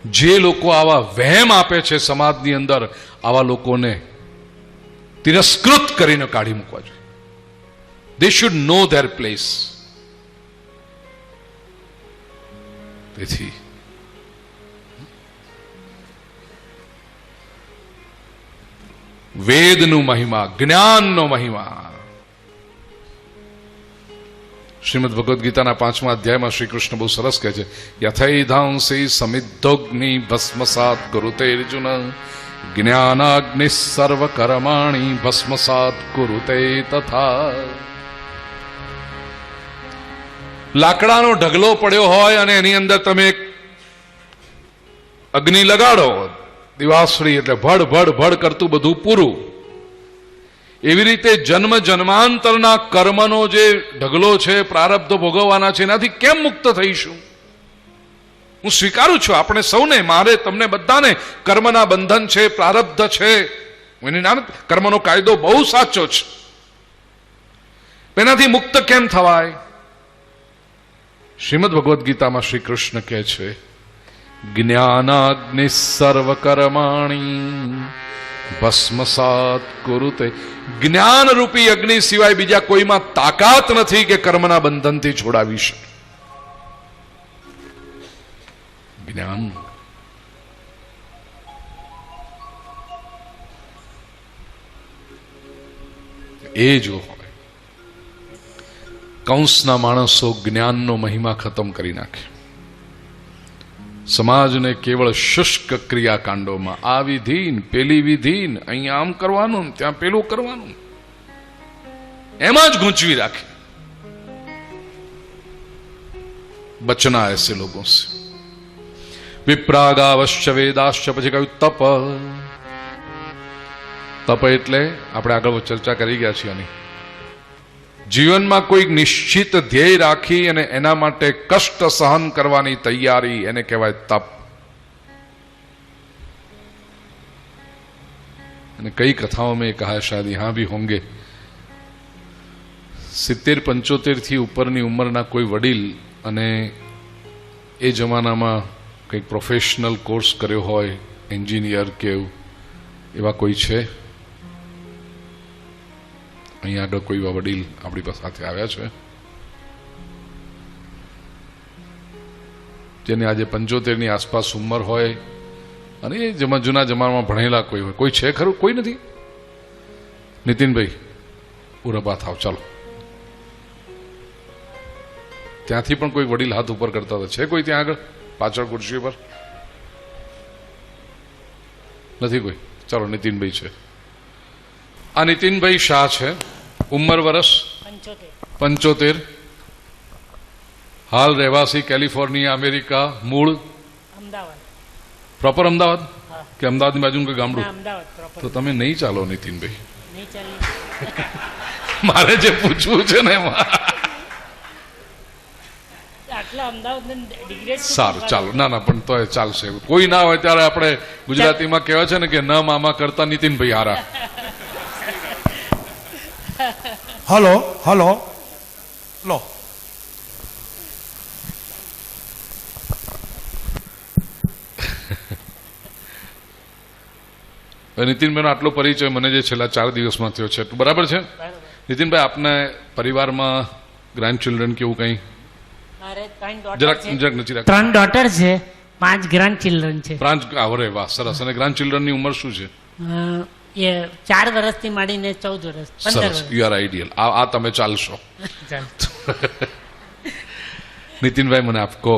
જે લોકો આવા વહેમ આપે છે સમાજની અંદર, આવા લોકોને તિરસ્કૃત કરીને કાઢી મૂકવા જોઈએ। They should no there place. તેથી વેદનું મહિમા, જ્ઞાનનો મહિમા। શ્રીમદ ભગવદ્ ગીતાના 5મા અધ્યાયમાં શ્રી કૃષ્ણ બહુ સરસ કહે છે, યથૈધાંસી સમિદ્ધોગ્નિ ભસ્મસાત કુરુતે અર્જુન, જ્ઞાનાગ્નિ સર્વ કર્માણિ ભસ્મસાત કુરુતે તથા। લાકડાનો ઢગલો પડ્યો હોય અને એની અંદર તમે અગ્નિ લગાડો, દિવાસળી એટલે ભડ ભડ ભડ કરતું બધું પૂરું, એવી રીતે જન્મ જન્માંતરના કર્મનો જે ઢગલો છે, પ્રારબ્ધ ભોગવવાના છે, એનાથી કેમ મુક્ત થઈશું? હું સ્વીકારું છું આપણે સૌને, મારે તમને બધાને કર્મના બંધન છે, પ્રારબ્ધ છે, એની નામ કર્મનો કાયદો બહુ સાચો છે, એનાથી મુક્ત કેમ થવાય? શ્રીમદ ભગવદ્ ગીતામાં શ્રી કૃષ્ણ કહે છે, જ્ઞાનાગ્નિ સર્વ કર્માણિ ભસ્મસાત કુરુતે। જ્ઞાન રૂપી અગ્નિ સિવાય બીજા કોઈમાં તાકાત નથી કે કર્મના બંધનથી છોડાવી શકે। જ્ઞાન એ જો હોય, કંસના માણસો જ્ઞાનનો મહિમા ખતમ કરી નાખે, સમાજને કેવળ શુષ્ક ક્રિયાકાંડોમાં આ વિધિન પેલી વિધિન, અહીંયા આમ કરવાનું ત્યાં પેલું કરવાનું, એમાં જ ગૂંચવી રાખે। બચના એસે લોકો સે। વિપ્રાગાવશ્ય વેદાશ્ય, પછી કહ્યું તપ। તપ એટલે આપણે આગળ ચર્ચા કરી ગયા છીએ આની, જીવનમાં કોઈ નિશ્ચિત ધ્યેય રાખી અને એના માટે કષ્ટ સહન કરવાની તૈયારી, એને કહેવાય તપ। અને કઈ કથાઓ में कहा शायद यहाँ भी होंगे, 70-75 થી ઉપરની ઉંમરના કોઈ વડીલ અને એ જમાનામાં કંઈક પ્રોફેશનલ કોર્સ કર્યો હોય, એન્જિનિયર કે એવા કોઈ છે? અહીંયા આગળ કોઈ વડીલ આપણી સાથે આવ્યા છે જેની આજે 75ની આસપાસ ઉંમર હોય અને એ જૂના જમાનામાં ભણેલા કોઈ હોય? કોઈ છે ખરું? કોઈ નથી? નીતિનભાઈ ઉરબા થાવ, ચાલો। ત્યાંથી પણ કોઈ વડીલ હાથ ઉપર કરતા હતા? છે કોઈ ત્યાં આગળ પાછળ ખુરશી પર? નથી કોઈ? ચાલો, નીતિનભાઈ છે। આ નીતિનભાઈ શાહ છે, ઉંમર વર્ષ 75, હાલ રહેવાસી કેલિફોર્નિયા, અમેરિકા, મૂળ અમદાવાદ, પ્રોપર અમદાવાદ કે અમદાવાદની બાજુનું કોઈ ગામડું? અમદાવાદ પ્રોપર। તો તમે નહીં ચાલો નીતિનભાઈ, નહીં ચાલી। મારે જે પૂછવું છે ને એમાં આટલા અમદાવાદ ડિગ્રી સારું, ચાલો। ના ના, પણ તો ચાલશે, કોઈ ના હોય ત્યારે આપણે ગુજરાતીમાં કહેવાય છે ને કે ન મામા કરતા નીતિનભાઈ હારા। હલો હલો લો, નીતિનભાઈનો આટલો પરિચય મને જે છેલ્લા 4 દિવસમાં થયો છે, બરાબર છે? નીતિનભાઈ, આપને પરિવારમાં ગ્રાન્ડ ચિલ્ડ્રન કેવું કંઈ? મારે 3 જરાક ડોટર છે, જરાક નથી રાખ, 3 ડોટર છે, 5 ગ્રાન્ડ ચિલ્ડ્રન છે। બ્રાન્ચ, અરે વાહ, સરસ। અને ગ્રાન્ડ ચિલ્ડ્રનની ઉંમર શું છે? એ 4 વર્ષથી માંડીને 14 વર્ષ, 15 સરસ, વર્ષ। You are ideal. આ તમે ચાલશો। ચાલો। નીતિનભાઈ, મને આપ કહો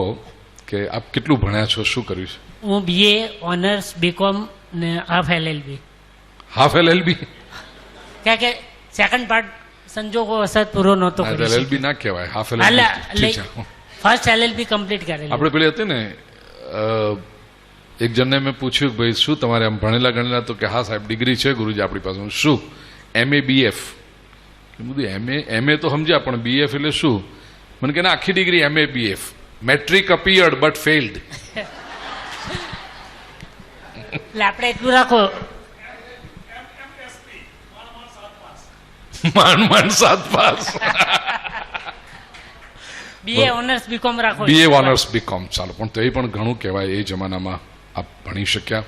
કે આપ કેટલું ભણ્યા છો, શું કર્યું છે? હું BA ઓનર્સ, BCom ને હાફ LLB। Half LLB? કારણ કે સેકન્ડ પાર્ટ સંજોગો વસત પૂરો નહોતો કરી શક્યો. LLB ના કહેવાય, હાફ અલા, LLB. ફર્સ્ટ LLB કમ્પ્લીટ કરેલી. આપણે પેલી હતી ને એક જણને મેં પૂછ્યું કે ભાઈ શું તમારે આમ ભણેલા ગણેલા? તો કે હા સાહેબ ડિગ્રી છે ગુરુજી આપણી પાસે. હું શું? MA BF. બધું MA તો સમજ્યા, પણ BF એટલે શું? મને કે ના, આખી degree MA BF. Matric appeared but failed. એટલે આપણે એટલું રાખો, માંડ 7 પાસ. BA ઓનર્સ બીકોમ રાખો. BA ઓનર્સ બીકોમ, ચાલો, પણ તો એ પણ ઘણું કહેવાય. એ જમાનામાં આપ ભણી શક્યા.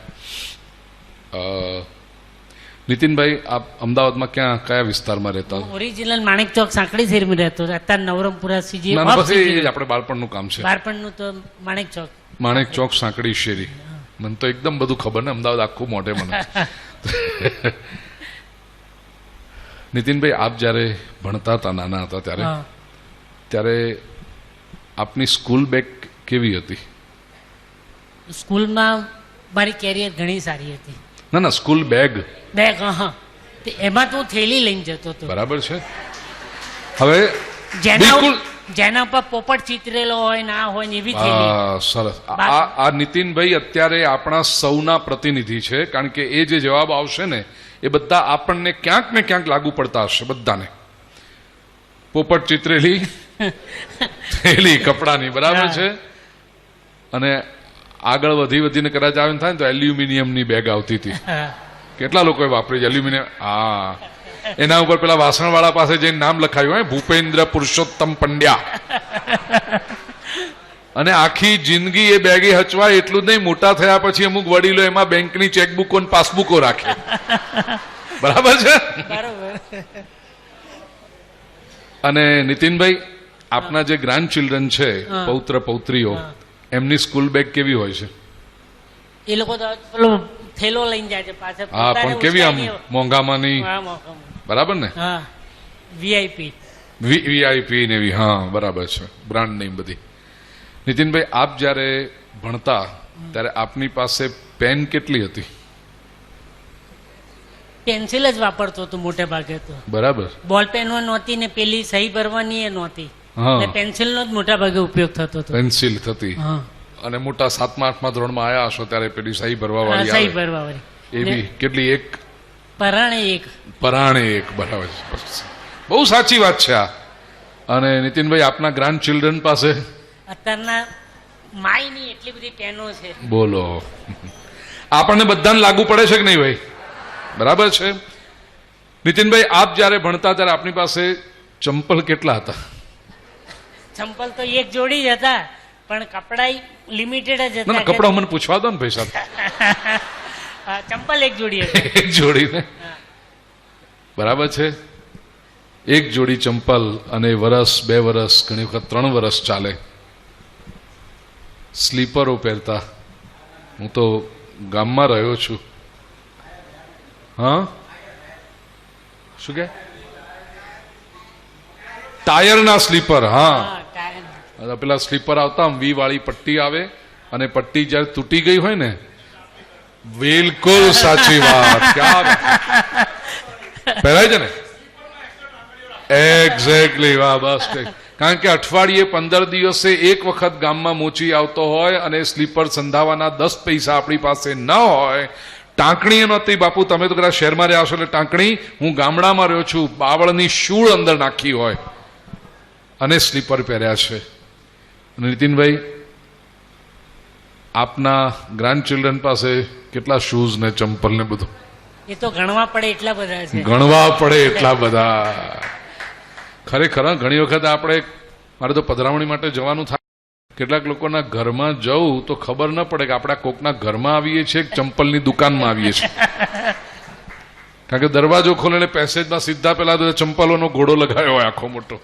નીતિનભાઈ, આપ અમદાવાદમાં કયા વિસ્તારમાં રહેતા? ઓરિજિનલ માણેક ચોક સાંકડી શેરમાં રહેતો. અત્યારે નવરમપુરા CG ના, પછી આપણે બાળપણનું કામ છે. બાળપણનું તો માણેક ચોક. માણેક ચોક સાંકડી શેરી. મને તો એકદમ બધું ખબર ને, અમદાવાદ આખું મોઢે મને. નીતિનભાઈ, આપ જ્યારે ભણતા હતા, નાના હતા ત્યારે આપની સ્કૂલ બેગ કેવી હતી? સ્કૂલમાં મારી કેરિયર ઘણી સારી હતી. ના, સ્કૂલ બેગ. હા, એમાં તો હું થેલી લઈને જતો હતો. બરાબર છે. હવે જેના ઉપર પોપટ ચિતરેલો હોય ના હોય ને એવી થેલી. સરસ. આ નીતિનભાઈ અત્યારે આપણા સૌના પ્રતિનિધિ છે, કારણ કે એ જે જવાબ આવશે ને એ બધા આપણને ક્યાંક ને ક્યાંક લાગુ પડતા હશે બધાને. પોપટ ચિતરેલી થેલી કપડાની, બરાબર છે. અને આગળ વધીને કદાચ આવે થાય ને તો એલ્યુમિનિયમની બેગ આવતી હતી. કેટલા લોકોએ વાપરી છે એલ્યુમિનિયમ? હા, એના ઉપર પેલા વાસણવાળા પાસે જઈને નામ લખાયું હોય, ભૂપેન્દ્ર પુરુષોત્તમ પંડ્યા. અને આખી જિંદગી એ બેગે હચવાય. એટલું જ નહીં, મોટા થયા પછી અમુક વડીલો એમાં બેંકની ચેકબુકો અને પાસબુકો રાખે. બરાબર છે. અને નીતિનભાઈ, આપના જે ગ્રાન્ડ ચિલ્ડ્રન છે, પૌત્ર પૌત્રીઓ, એમની સ્કૂલ બેગ કેવી હોય છે? એ લોકો તો પેલો થેલો લઈને જાય છે પાછળ. હા, પણ કેવી આમ મોંઘામાંની? બરાબર ને? હા, VIP ને એવી. હા, બરાબર છે. બ્રાન્ડ નેમ બધી. નીતિનભાઈ, આપ જ્યારે ભણતા ત્યારે આપની પાસે પેન કેટલી હતી? પેન્સિલ જ વાપરતો હતો મોટે ભાગે તો. બરાબર. બોલ પેન નહોતી ને પેલી સહી ભરવાની એ નહોતી. પેન્સિલ નો જ મોટા ભાગે ઉપયોગ થતો હતો. પેન્સિલ થતી. અને મોટા 7મા 8મા ધોરણમાં આયા હશો ત્યારે પેલી સહી ભરવા વાળી સહી ભરવા વાળી એવી કેટલી? એક પરાણે એક. બરાબર. બહુ સાચી વાત છે આ. અને નીતિનભાઈ, આપના ગ્રાન્ડ ચિલ્ડ્રન પાસે અત્યારના માયની એટલી બધી પેનો છે. બોલો, આપણને બધાને લાગુ પડે છે કે નહીં ભાઈ? બરાબર છે. નીતિનભાઈ, આપ જ્યારે ભણતા ત્યારે આપની પાસે ચંપલ કેટલા હતા? ચંપલ તો એક જોડી જ હતા, પણ કપડા લિમિટેડ જ હતા. કપડા મને પૂછવા દો ને ભાઈ સાહેબ. ચંપલ એક જોડી હતી. એક જોડી ને? બરાબર છે. એક જોડી ચંપલ, અને વરસ, 2 વરસ, ઘણી વખત 3 વરસ ચાલે. સ્લીપરો પહેરતા. હું તો ગામમાં રહ્યો છું. હા, શું કે? ટાયરના સ્લીપર. હા, પેલા સ્લીપર આવતા, આમ V વાળી પટ્ટી આવે, અને પટ્ટી જયારે તૂટી ગઈ હોય ને. બિલકુલ સાચી વાત. ક્યાં પહેરાય છે ને? એક્ઝેક્ટલી. વાહ, બસ. કારણ કે અઠવાડિયે 15 દિવસે એક વખત ગામમાં મોચી આવતો હોય, અને સ્લીપર સંધાવાના 10 પૈસા આપણી પાસે ન હોય. ટાંકણી નહોતી બાપુ. તમે તો કદાચ શહેરમાં રહ્યા છો એટલે ટાંકણી. હું ગામડામાં રહ્યો છું. બાવળની શૂળ અંદર નાખી હોય અને સ્લીપર પહેર્યા છે. નીતિનભાઈ, આપના ગ્રાન્ડ ચિલ્ડ્રન પાસે કેટલા શૂઝ ને ચંપલ ને બધું? એ તો ગણવા પડે એટલા બધા છે. ગણવા પડે એટલા બધા. ખરેખર ઘણી વખત આપણે, મારે તો પધરામણી માટે જવાનું થાય, કેટલાક લોકોના ઘરમાં જવું તો ખબર ન પડે કે આપણા કોકના ઘરમાં આવીએ છીએ, ચંપલની દુકાનમાં આવીએ છીએ. કારણ કે દરવાજો ખોલે પેસેજમાં સીધા પેલા ચંપલોનો ઘોડો લગાવ્યો હોય આખો મોટો.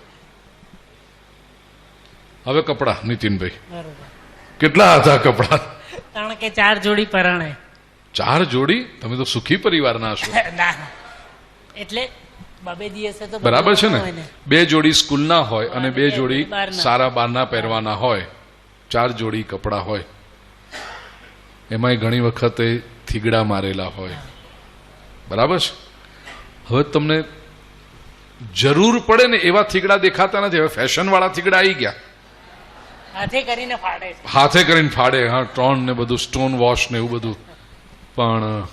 હવે કપડા, નીતિનભાઈ, કેટલા હતા કપડા? 3 કે 4 જોડી પરાણે. 4 જોડી? તમે તો સુખી પરિવારના છો. એટલે બબે દિવસે તો બરાબર છે ને? 2 જોડી સ્કૂલના હોય અને 2 જોડી સારા બહારના પહેરવાના હોય. 4 જોડી કપડા હોય. એમાંય ઘણી વખતે થીગડા મારેલા હોય. બરાબર છે. હવે તમને જરૂર પડે ને એવા થીગડા દેખાતા નથી. હવે ફેશન વાળા થીગડા આવી ગયા, હાથે કરીને ફાડે છે. હાથે કરીને ફાડે. હા, ટ્રોન ને બધું, સ્ટોન વોશ ને એવું બધું. પણ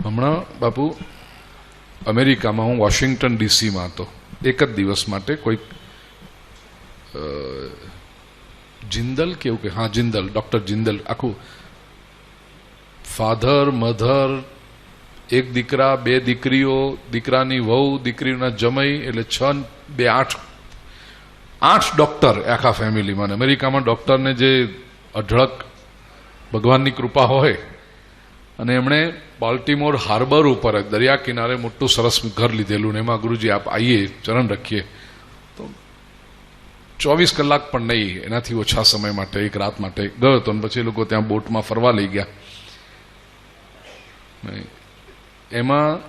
હમણાં બાપુ અમેરિકામાં હું વોશિંગ્ટન ડીસીમાં હતો એક જ દિવસ માટે. કોઈ જિંદલ કેવું કે, હા જિંદલ, ડોક્ટર જિંદલ, આખું ફાધર મધર, એક દીકરા, બે દીકરીઓ, દીકરાની વહુ, દીકરીના જમાઈ, એટલે 6 2 8 ડોક્ટર આખા ફેમિલીમાં. અમેરિકામાં ડોક્ટરને જે અઢળક ભગવાનની કૃપા હોય. અને એમણે બાલ્ટીમોર હાર્બર ઉપર દરિયા કિનારે મોટું સરસ ઘર લીધેલું ને એમાં ગુરુજી આપ આવીએ, ચરણ રાખીએ. તો 24 કલાક પણ નહીં, એનાથી ઓછા સમય માટે, એક રાત માટે ગયો હતો. પછી એ લોકો ત્યાં બોટમાં ફરવા લઈ ગયા. એમાં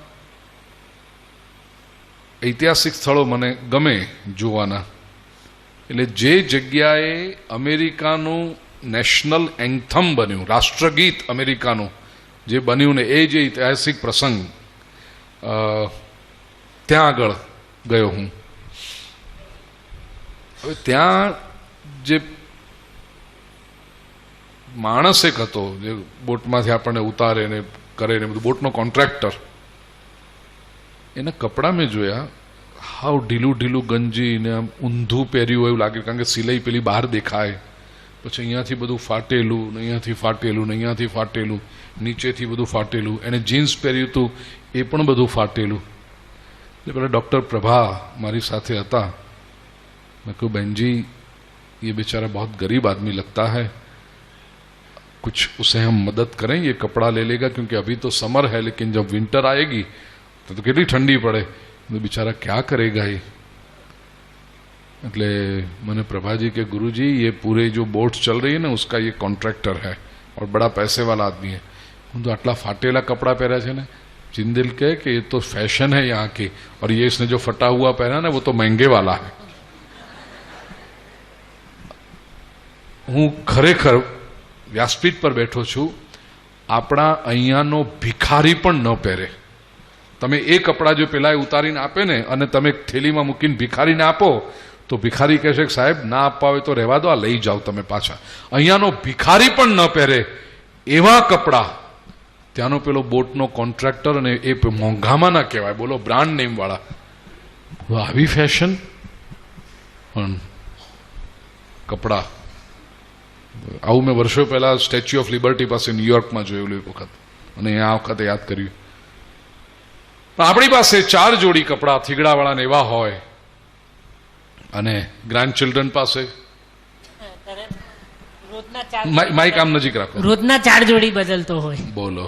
ઐતિહાસિક સ્થળો મને ગમે જોવાના. એટલે જે જગ્યાએ અમેરિકાનું નેશનલ એન્થમ બન્યું, રાષ્ટ્રગીત અમેરિકાનું જે બન્યું ને એ જે ઐતિહાસિક પ્રસંગ, ત્યાં આગળ ગયો હું. હવે ત્યાં જે માણસ એક હતો જે બોટમાંથી આપણને ઉતારે ને કરે ને બધું, બોટનો કોન્ટ્રાક્ટર, એના કપડાં મેં જોયા. હાવ ઢીલું ઢીલું ગંજી ને આમ ઊંધું પહેર્યું હોય એવું લાગે, કારણ કે સિલાઈ પેલી બહાર દેખાય. પછી અહીંયાથી બધું ફાટેલું ને અહીંયાથી ફાટેલું ને અહીંયાથી ફાટેલું, નીચેથી બધું ફાટેલું. એને જીન્સ પહેર્યું હતું એ પણ બધું ફાટેલું. એટલે પેલા ડૉક્ટર પ્રભા મારી સાથે હતા. મેં કહ્યું बहन जी ये बेचारा बहुत गरीब आदमी लगता है, कुछ उसे हम मदद करें, ये कपड़ा ले लेगा क्योंकि अभी तो समर है लेकिन जब विंटर आएगी तो कितनी ठंडी पड़े, तो बेचारा क्या करेगा ये. એટલે मैंने प्रभा जी के गुरु जी ये पूरे जो बोट चल रही है ना उसका ये कॉन्ट्रैक्टर है और बड़ा पैसे वाला आदमी है. तो आटला फाटेला कपड़ा पहरा है ने. जिंदल कहे कि ये तो फैशन है यहाँ की और ये इसने जो फटा हुआ पहना ना वो तो महंगे वाला है. હું ખરેખર વ્યાસપીઠ પર બેઠો છું. આપણા અહીંયાનો ભિખારી પણ ન પહેરે. તમે એ કપડાં જો પેલા ઉતારીને આપે ને અને તમે થેલીમાં મૂકીને ભિખારીને આપો તો ભિખારી કહેશે કે સાહેબ ના આપવા હોય તો રહેવા દો, આ લઈ જાઓ તમે પાછા. અહીંયાનો ભિખારી પણ ન પહેરે એવા કપડાં ત્યાંનો પેલો બોટનો કોન્ટ્રાક્ટર, અને એ મોંઘામાં ના કહેવાય, બોલો બ્રાન્ડ નેમ વાળા. આવી ફેશન પણ કપડાં. આવું મેં વર્ષો પહેલા સ્ટેચ્યુ ઓફ લિબર્ટી પાસે ન્યુયોર્કમાં જોયેલું એક વખત, અને આ વખતે યાદ કર્યું. આપણી પાસે 4 જોડી કપડાં થીગડાવાળાને એવા હોય, અને ગ્રાન્ડ ચિલ્ડ્રન પાસે માઇક આમ નજીક રાખો, રોજના 4 જોડી બદલતો હોય. બોલો.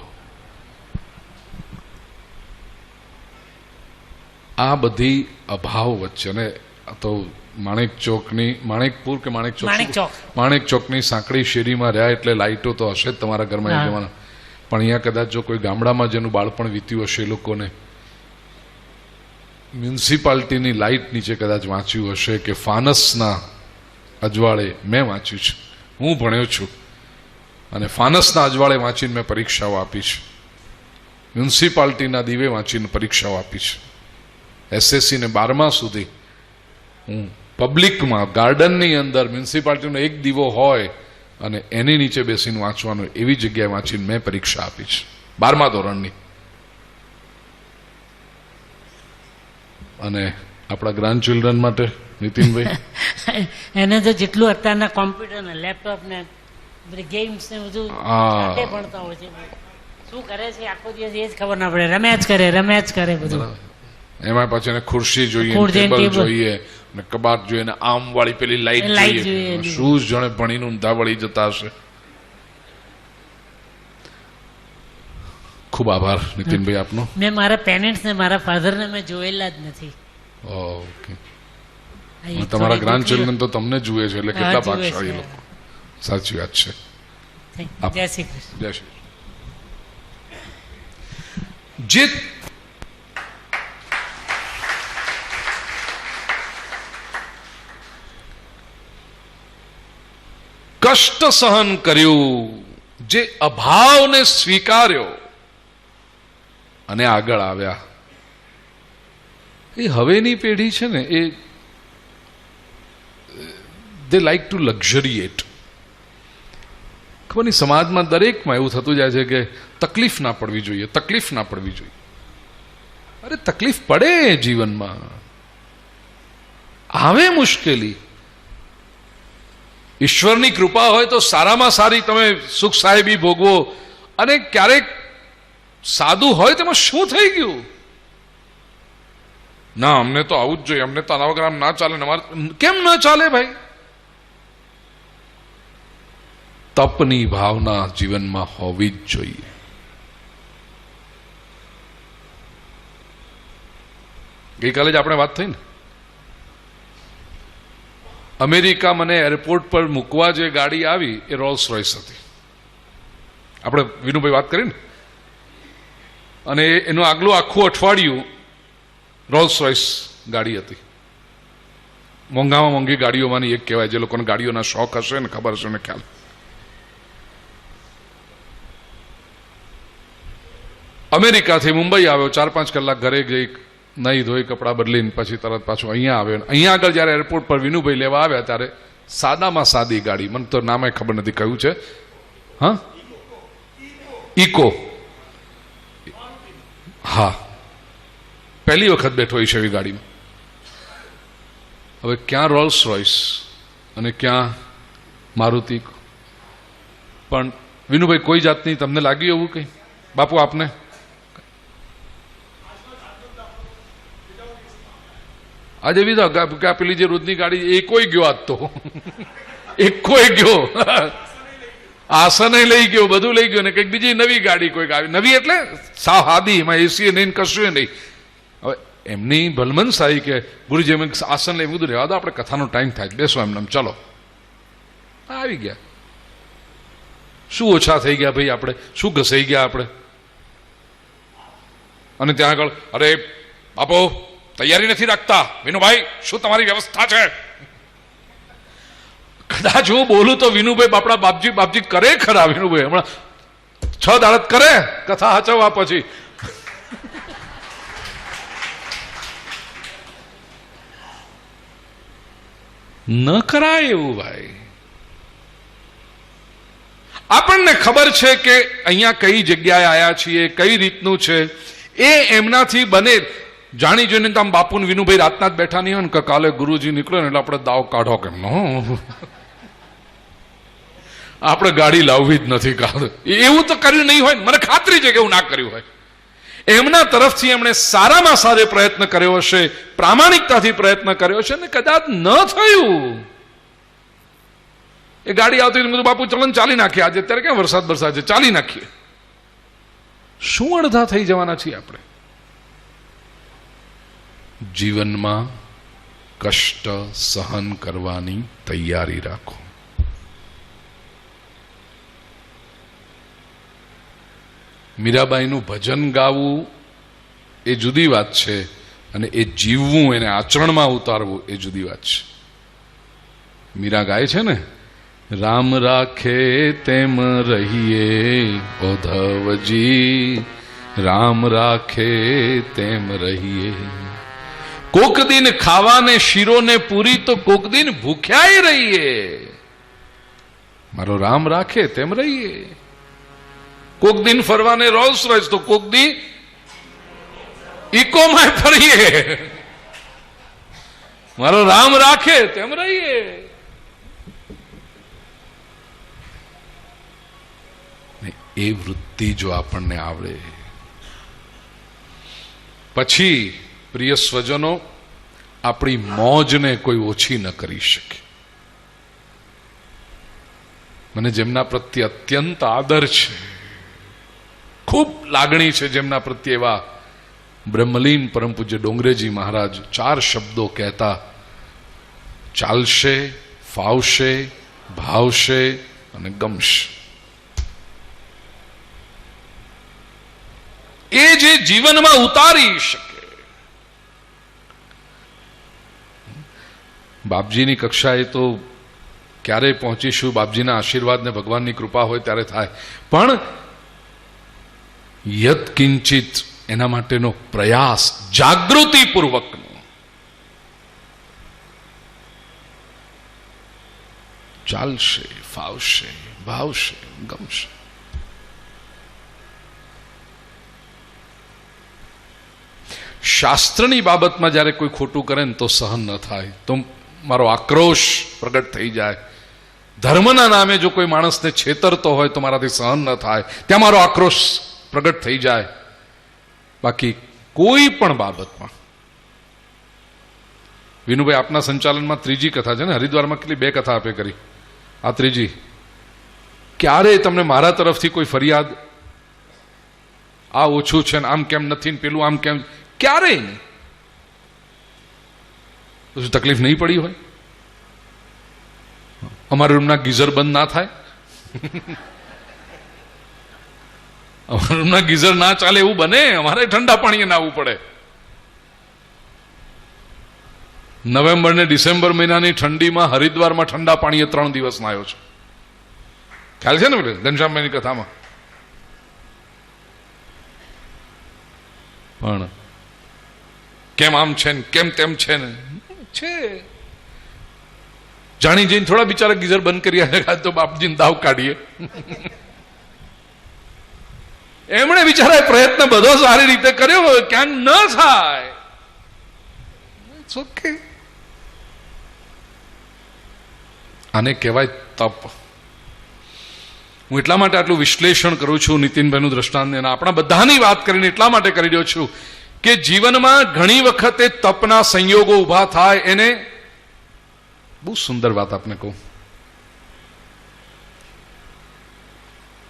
આ બધી અભાવ વચ્ચે, અને તો માણેક ચોકની, માણેકપુર કે માણેક ચોક, માણેક ચોકની સાંકડી શેરીમાં રહ્યા એટલે લાઇટો તો હશે જ તમારા ઘરમાં એ જમાના. પણ અહીંયા કદાચ જો કોઈ ગામડામાં જેનું બાળપણ વીત્યું હશે એ લોકોને મ્યુનિસિપાલિટીની લાઇટ નીચે કદાચ વાંચ્યું હશે કે ફાનસના અજવાળે, મેં વાંચ્યું છે, હું ભણ્યો છું અને ફાનસના અજવાળે વાંચીને મેં પરીક્ષાઓ આપી છે. મ્યુનિસિપાલિટીના દીવે વાંચીને પરીક્ષાઓ આપી છે. SSC ને 12મા સુધી હું પબ્લિકમાં, ગાર્ડનની અંદર મ્યુનિસિપાલિટીનો એક દીવો હોય અને એની નીચે બેસીને વાંચવાનું, એવી જગ્યાએ વાંચીને મેં પરીક્ષા આપી છે 12મા ધોરણની. અને આપણા ગ્રાન્ડ ચિલ્ડ્રન માટે નીતિનભાઈ, એને તો જેટલું અત્યારના કોમ્પ્યુટર ને લેપટોપ ને બધી ગેમ્સ ને બધું જાતે ભણતા હોય છે. શું કરે છે આખો દિવસ એ જ ખબર ના પડે, રમ્યા જ કરે બધું. એમાં પછી એને ખુરશી જોઈએ, ટેબલ જોઈએ, ને કબાટ જોઈએ, ને આમ વાળી પેલી લાઈટ જોઈએ. શું જાણે ભણીને ઊંધા વળી જતા હશે. ખૂબ આભાર નીતિનભાઈ આપનો. મેં મારા પેરેન્ટ્સ ને મારા ફાધર ને મેં જોયેલા જ નથી. ઓકે. તમારા ગ્રાન્ડ ચિલ્ડ્રન તો તમને જુએ છે, એટલે કેટલા ભાગશાળી લોકો. સાચી વાત છે. જય શ્રી કૃષ્ણ. જય શ્રી જે કષ્ટ સહન કર્યું, જે અભાવને સ્વીકાર્યો, અને આગળ આવ્યા. એ હવેની પેઢી છે ને, એ દે લાઈક ટુ લક્ઝરિએટ. ખબર નહીં, સમાજમાં દરેકમાં એવું થતું જાય છે કે તકલીફ ના પડવી જોઈએ, તકલીફ ના પડવી જોઈએ. અરે તકલીફ પડે જીવનમાં, આવે મુશ્કેલી. ઈશ્વરની કૃપા હોય તો સારામાં સારી તમે સુખ સાહેબી ભોગવો. અને ક્યારેક સાદું હોય તેમાં શું થઈ ગયું? ના, અમને તો આવું જ જોઈએ, અમને તો આના વગર આમ ના ચાલે. કેમ ના ચાલે ભાઈ? તપની ભાવના જીવનમાં હોવી જ જોઈએ. ગઈકાલે જ આપણે વાત થઈ ને, અમેરિકા મને એરપોર્ટ પર મૂકવા જે ગાડી આવી એ રોલ્સ રોયસ હતી. આપણે વિનુભાઈ વાત કરી ને, અને એનું આગલું આખું અઠવાડિયું રોલ્સ રોયસ ગાડી હતી. મોંઘામાં મોંઘી ગાડીઓમાંની એક કહેવાય. જે લોકોને ગાડીઓના શોખ હશે ને, ખબર હશે ને, ખ્યાલ. અમેરિકાથી મુંબઈ આવ્યો, 4-5 કલાક ઘરે જઈ નહીં ધોઈ કપડાં બદલીને પછી તરત પાછું અહીંયા આવ્યો. અહીંયા આગળ જ્યારે એરપોર્ટ પર વિનુભાઈ લેવા આવ્યા ત્યારે સાદામાં સાદી ગાડી, મને તો નામે ખબર નથી કયું છે. હા, ઇકો. હા, પહેલી વખત બેઠો છે એવી ગાડીમાં. હવે ક્યાં રોલ્સ રોયસ અને ક્યાં મારુતિ. પણ વિનુભાઈ કોઈ જાતની તમને લાગ્યું એવું કંઈ? બાપુ આપને આજે વિધા પેલી જે રોજની ગાડી એકોય ગયો, આજ તો એકોય ગયો. આસન લઈ ગયો, બધું લઈ ગયો, ને કંઈક બીજી નવી ગાડી કોઈક આવી. નવી એટલે સાવ હાદી, એમાં એસી નહીં, કશું નહીં. હવે એમની ભલમન સારી કે ગુરુજી એમ આસન લઈ, બધું રહેવા દો, આપણે કથાનો ટાઈમ થાય, બેસો એમને, ચલો. આવી ગયા. શું ઓછા થઈ ગયા ભાઈ આપણે? શું ઘસાઈ ગયા આપણે? અને ત્યાં આગળ, અરે બાપો તૈયારી નથી રાખતા, વિનુભાઈ શું તમારી વ્યવસ્થા છે? કદાચ હું બોલું તો વિનુભાઈ બાપડા બાપજી બાપજી કરે ખરા. વિનુભાઈ હમણાં 6 દાડત કરે કથા હાચવવા, પછી ન કરાય એવું ભાઈ. આપણને ખબર છે કે અહીંયા કઈ જગ્યાએ આવ્યા છીએ, કઈ રીતનું છે. એ એમનાથી બને. જાણી જોઈને તો આમ બાપુ ને વિનુભાઈ રાતના જ બેઠા નહીં હોય ને કે કાલે ગુરુજી નીકળે ને એટલે આપણે દાવ કાઢો કેમ નો, આપણે ગાડી લાવવી જ નથી કાલે. એવું તો કર્યું નહીં હોય, મને ખાતરી છે કે એવું ના કર્યું હોય. એમના તરફથી એમણે સારામાં સારો પ્રયત્ન કર્યો હશે, પ્રામાણિકતાથી પ્રયત્ન કર્યો છે, ને કદાચ ન થયું. એ ગાડી આવતી બધું બાપુ ચલન ચાલી નાખીએ. આજે અત્યારે ક્યાં વરસાદ છે, ચાલી નાખીએ. શું અડધા થઈ જવાના છીએ આપણે? જીવનમાં કષ્ટ સહન કરવાની તૈયારી રાખો. મીરાબાઈનું ભજન ગાવું એ જુદી વાત છે, અને એ જીવવું, એને આચરણમાં ઉતારવું એ જુદી વાત છે. મીરા ગાય છે ને, રામ રાખે તેમ રહીએ ઓધવજી, રામ રાખે તેમ રહીએ. કોક દિન ખાવાને શીરોને પૂરી તો કોક દિન ભૂખ્યાય રહીએ. મારો રામ રાખે તેમ રહીએ. કોક દિન ફરવાને રોલ્સ રોયસ તો કોક દી ઇકોમાં ફરીએ. મારો રામ રાખે તેમ રહીએ. એ વૃત્તિ જો આપણને આવડે, પછી પ્રિય સ્વજનો, આપણી મોજને કોઈ ઓછી ન કરી શકે. મને જેમના પ્રત્યે અત્યંત આદર છે, ખૂબ લાગણી છે જેમના પ્રત્યે, એવા બ્રહ્મલીન પરમ પૂજ્ય ડોંગરેજી મહારાજ 4 શબ્દો કહેતા: ચાલશે, ફાવશે, ભાવશે અને ગમશે. એ જે જીવનમાં ઉતારી શકે. બાપજીની કક્ષાએ તો ક્યારે પહોંચીશું? બાપજીના આશીર્વાદ ને ભગવાનની કૃપા હોય ત્યારે થાય. પણ યત કિંચિત એના માટેનો પ્રયાસ જાગૃતિપૂર્વકનો ચાલશે, ફાવશે, ભાવશે, ગમશે. શાસ્ત્રની બાબતમાં જ્યારે કોઈ ખોટું કરે ને તો સહન ન થાય, તો મારો આક્રોશ પ્રગટ થઈ જાય. ધર્મના નામે જો કોઈ માણસને છેતરતો હોય તો મારાથી સહન ન થાય, ત્યાં મારો આક્રોશ પ્રગટ થઈ જાય. બાકી કોઈ પણ બાબતમાં. વિનુભાઈ, આપના સંચાલનમાં ત્રીજી કથા છે ને, હરિદ્વારમાં કેટલી 2 કથા આપે કરી, આ ત્રીજી. ક્યારેય તમને મારા તરફથી કોઈ ફરિયાદ, આ ઓછું છે ને આમ કેમ નથી ને પેલું આમ કેમ, ક્યારેય નહીં. તો શું તકલીફ નહીં પડી હોય? અમારા રૂમના ગીઝર બંધ ના થાય, અમારા રૂમના ગીઝર ના ચાલે એવું બને, અમારે ઠંડા પાણીએ નાહવું પડે. નવેમ્બર ને ડિસેમ્બર મહિનાની ઠંડીમાં હરિદ્વારમાં ઠંડા પાણીએ 3 દિવસ નાહ્યો છું. ખ્યાલ છે ને ઘનશ્યામભાઈની કથામાં? પણ કેમ આમ છે ને કેમ તેમ છે ને છે, જાણી જઈને થોડા બિચારા ગીઝર બંધ કર્યા તો બાપજીને દાવ કાઢીએ. એમણે બિચારા પ્રયત્ન બધો સારી રીતે કર્યો, ક્યાંક ન થાય. ઓકે, આને કહેવાય તપ. હું એટલા માટે આટલું વિશ્લેષણ કરું છું નીતિનભાઈનું દ્રષ્ટાંત, અને આપણા બધાની વાત કરીને એટલા માટે કરી રહ્યો છું કે જીવનમાં ઘણી વખતે તપના સંયોગો ઉભા થાય. એને બહુ સુંદર વાત આપને કહું,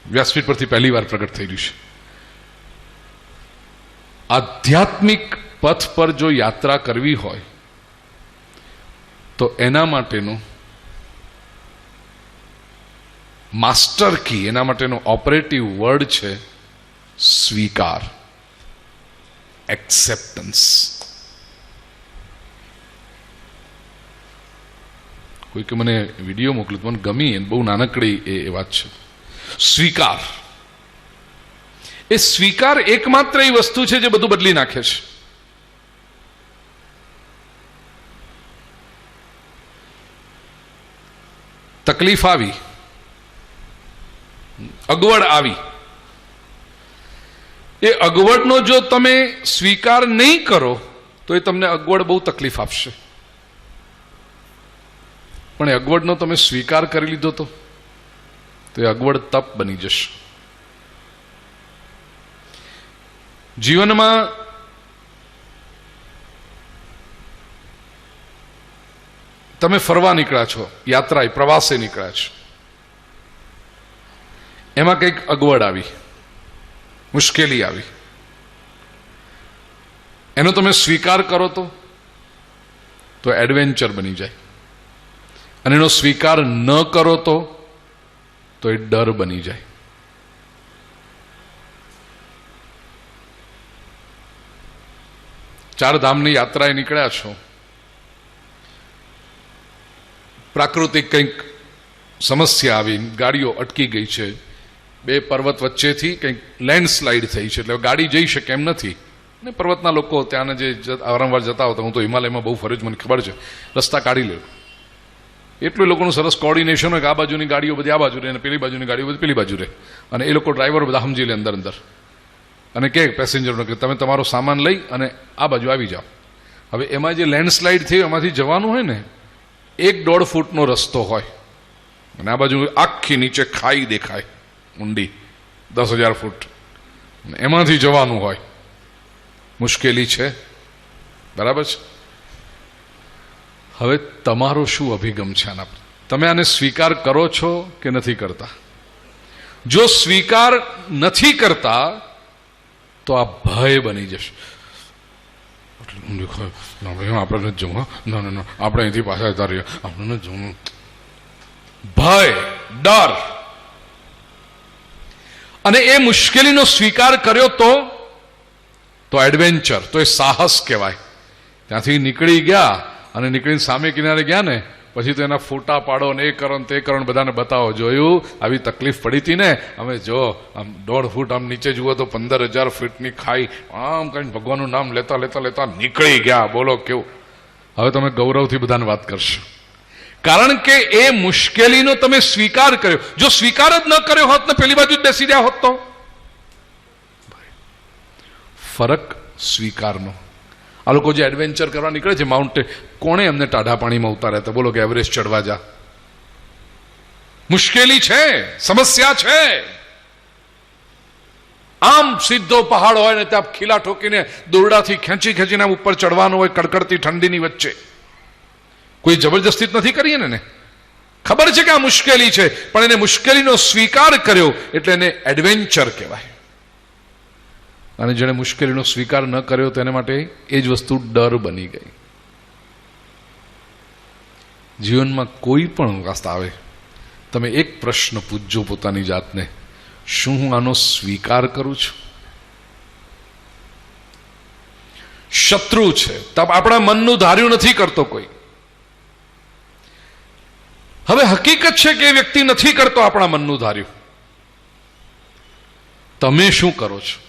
વ્યાસપીઠ પરથી પહેલી વાર પ્રગટ થઈ રહ્યું છે. આધ્યાત્મિક પથ પર જો યાત્રા કરવી હોય તો એના માટેનું માસ્ટર કી, એના માટેનો ઓપરેટિવ વર્ડ છે સ્વીકાર, એક્સેપ્ટન્સ. કોઈકે મને વિડીયો મોકલ્યો, મને ગમી, બહુ નાનકડી એ વાત છે. સ્વીકાર, એ સ્વીકાર એકમાત્ર એ વસ્તુ છે જે બધું બદલી નાખે છે. તકલીફ આવી, અગવડ આવી, એ અગવડનો જો તમે સ્વીકાર નહીં કરો તો એ તમને અગવડ બહુ તકલીફ આપશે. પણ એ અગવડનો તમે સ્વીકાર કરી લીધો તો એ અગવડ તપ બની જશે. જીવનમાં તમે ફરવા નીકળ્યા છો, યાત્રાએ પ્રવાસે નીકળ્યા છો, એમાં કંઈક અગવડ આવી, મુશ્કેલી આવી, એનો તમે સ્વીકાર કરો તો એડવેન્ચર બની જાય. અને એનો સ્વીકાર ન કરો તો એ ડર બની જાય. ચાર ધામની યાત્રાએ નીકળ્યા છો, પ્રાકૃતિક કંઈક સમસ્યા આવી, ગાડીઓ અટકી ગઈ છે, 2 પર્વત વચ્ચેથી કંઈક લેન્ડસ્લાઇડ થઈ છે, એટલે ગાડી જઈ શકે એમ નથી. ને પર્વતના લોકો ત્યાંના જે વારંવાર જતા હોતા, હું તો હિમાલયમાં બહુ ફરું છું, મને ખબર છે, રસ્તા કાઢી લે. એટલું લોકોનું સરસ કોર્ડિનેશન હોય કે આ બાજુની ગાડીઓ બધી આ બાજુ રહે અને પેલી બાજુની ગાડીઓ બધી પેલી બાજુ રહે, અને એ લોકો ડ્રાઈવર બધા સમજી લે અંદર અંદર, અને કે પેસેન્જરનો કે તમે તમારો સામાન લઈ અને આ બાજુ આવી જાઓ. હવે એમાં જે લેન્ડસ્લાઇડ થઈ એમાંથી જવાનું હોય ને, 1-1.5 ફૂટનો રસ્તો હોય, અને આ બાજુ આખી નીચે ખાઈ દેખાય ઊંડી 10,000 ફૂટ, એમાંથી જવાનું હોય. મુશ્કેલી છે, બરાબર છે. હવે તમારો શું અભિગમ છે આના પર? તમે આને સ્વીકાર કરો છો કે નથી કરતા? જો સ્વીકાર નથી કરતા તો આ ભય બની જશે. આપણે જવું, ના આપણે અહીંથી પાછા જતા રહીએ, આપણે જવું. ભય, ડર. અને એ મુશ્કેલીનો સ્વીકાર કર્યો તો એડવેન્ચર, તો એ સાહસ કહેવાય. ત્યાંથી નીકળી ગયા અને નીકળીને સામે કિનારે ગયા ને પછી તો એના ફોટા પાડો ને એ કરો ને તે કરો ને બધાને બતાવો, જોયું આવી તકલીફ પડી હતી ને, અમે જો આમ 1.5 ફૂટ આમ નીચે જુઓ તો 15,000 ફીટની ખાઈ, આમ કઈ ભગવાનનું નામ લેતા લેતા લેતા નીકળી ગયા. બોલો કેવું? હવે તમે ગૌરવથી બધાને વાત કરશો, કારણ કે એ મુશ્કેલીનો તમે સ્વીકાર કર્યો. જો સ્વીકાર જ ન કર્યો હોત ને પેલી બાજુ જ બેસી રહ્યા હોત તો ફરક સ્વીકારનો. આ લોકો જે એડવેન્ચર કરવા નીકળે છે માઉન્ટેન, કોણે એમને ટાઢા પાણીમાં ઉતાર્યા હતા? બોલો કે એવરેસ્ટ ચડવા જા. મુશ્કેલી છે, સમસ્યા છે. આમ સીધો પહાડ હોય ને ત્યાં ખીલા ઠોકીને દોરડાથી ખેંચી ખેંચીને ઉપર ચડવાનું હોય કડકડતી ઠંડીની વચ્ચે. કોઈ જબરજસ્તી નથી કરી ને. ખબર છે કે આ મુશ્કેલી છે, પણ એને મુશ્કેલીનો સ્વીકાર કર્યો એટલે એને એડવેન્ચર કહેવાય. અને જેણે મુશ્કેલીનો સ્વીકાર ન કર્યો તેને માટે એ જ વસ્તુ ડર બની ગઈ. જીવનમાં કોઈ પણ વસ્તુ આવે, તમે એક પ્રશ્ન પૂછજો પોતાની જાતને, શું હું આનો સ્વીકાર કરું છું? શત્રુ છે, તબ આપણા મનનું ધાર્યું નથી કરતો કોઈ. હવે હકીકત છે કે એ વ્યક્તિ નથી કરતો આપણા મનનું ધાર્યું. તમે શું કરો છો?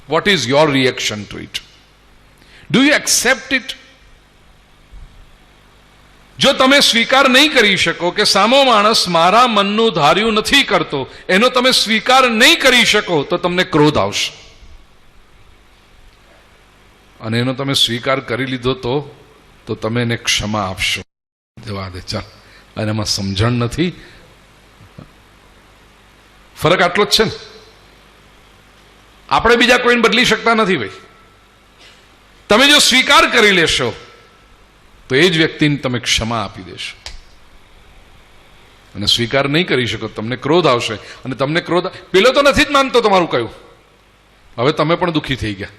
What is your reaction to it? Do you accept it? જો તમે સ્વીકાર નહીં કરી શકો કે સામો માણસ મારા મનનું ધાર્યું નથી કરતો, એનો તમે સ્વીકાર નહીં કરી શકો તો તમને ક્રોધ આવશે. અને એનો તમે સ્વીકાર કરી લીધો તો તમે એને ક્ષમા આપશો. જવા દે ચાલ, અને એમાં સમજણ નથી. ફરક આટલો જ છે ને. આપણે બીજા કોઈને બદલી શકતા નથી ભાઈ. તમે જો સ્વીકાર કરી લેશો તો એ જ વ્યક્તિને તમે ક્ષમા આપી દેશો. અને સ્વીકાર નહીં કરી શકો તમને ક્રોધ આવશે. અને તમને ક્રોધ, પેલો તો નથી જ માનતો તમારું કહ્યું, હવે તમે પણ દુઃખી થઈ ગયા.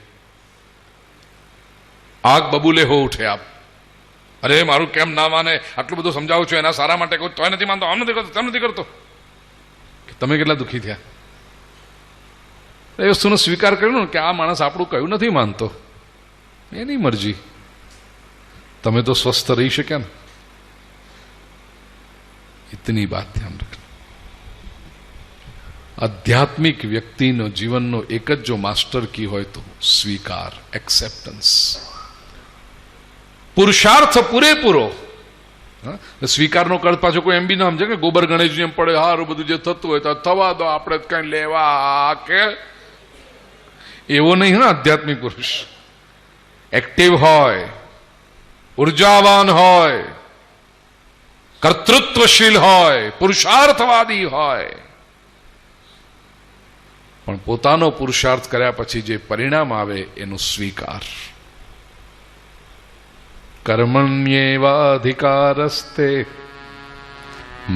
આગ બબૂલે હો ઉઠે આપ. અરે મારું કેમ ના માને, આટલું બધું સમજાવું છું એના સારા માટે, કોઈ તોય નથી માનતો, આમ નથી કરતો, તેમ નથી કરતો. તમે કેટલા દુઃખી થયા? એ વસ્તુનો સ્વીકાર કર્યો ને કે આ માણસ આપણું કયું નથી માનતો, એની મરજી. તમે તો સ્વસ્થ રહી શક્યા ને. ઇતની બાત ધ્યાન રાખજો. આધ્યાત્મિક વ્યક્તિનો જીવનનો એક જ જો માસ્ટર કી હોય તો સ્વીકાર, એક્સેપ્ટન્સ. પુરુષાર્થ પૂરેપૂરો. સ્વીકારનો કર્ત પાછો કોઈ એમ બી ના સમજે કે ગોબર ગણેશ એમ પડે, હારું બધું જે થતું હોય તો થવા દો, આપણે કઈ લેવા કે એવો નહીં. હા, આધ્યાત્મિક પુરુષ એક્ટિવ હોય, ઉર્જાવાન હોય, કર્તૃત્વશીલ હોય, પુરુષાર્થવાદી હોય, પણ પોતાનો પુરુષાર્થ કર્યા પછી જે પરિણામ આવે એનો સ્વીકાર. कर्मण्येवाधिकारस्ते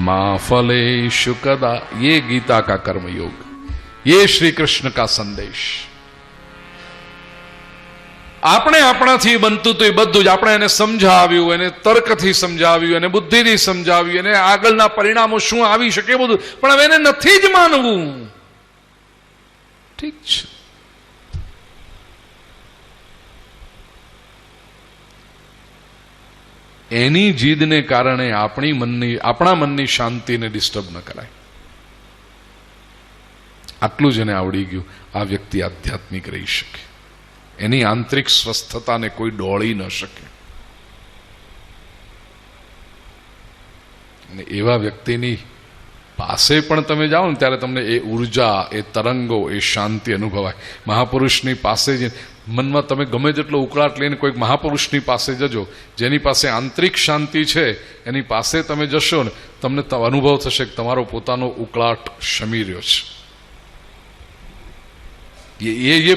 मा फलेषु कदा. ये गीता का कर्मयोग, ये श्री कृष्ण का संदेश. આપણે આપણાથી બનતું તો એ બધું જ આપણે એને સમજાવ્યું, એને તર્કથી સમજાવ્યું, એને બુદ્ધિથી સમજાવ્યું, એને આગળના પરિણામો શું આવી શકે બધું, પણ હવે એને નથી જ માનવું. ઠીક છે, એની જીદને કારણે આપણા મનની શાંતિને ડિસ્ટર્બ ન કરાય. આટલું જ એને આવડી ગયું, આ વ્યક્તિ આધ્યાત્મિક રહી શકે. એની આંતરિક સ્વસ્થતાને કોઈ ડોળી ન શકે. અને એવા વ્યક્તિની પાસે પણ તમે જાઓ ને ત્યારે તમને એ ઉર્જા, એ તરંગો, એ શાંતિ અનુભવાય. મહાપુરુષની પાસે જ મનમાં તમે ગમે તેટલો ઉકળાટ લઈને કોઈક મહાપુરુષની પાસે જજો, જેની પાસે આંતરિક શાંતિ છે, એની પાસે તમે જશો ને તમને અનુભવ થશે કે તમારો પોતાનો ઉકળાટ શમી રહ્યો છે. ये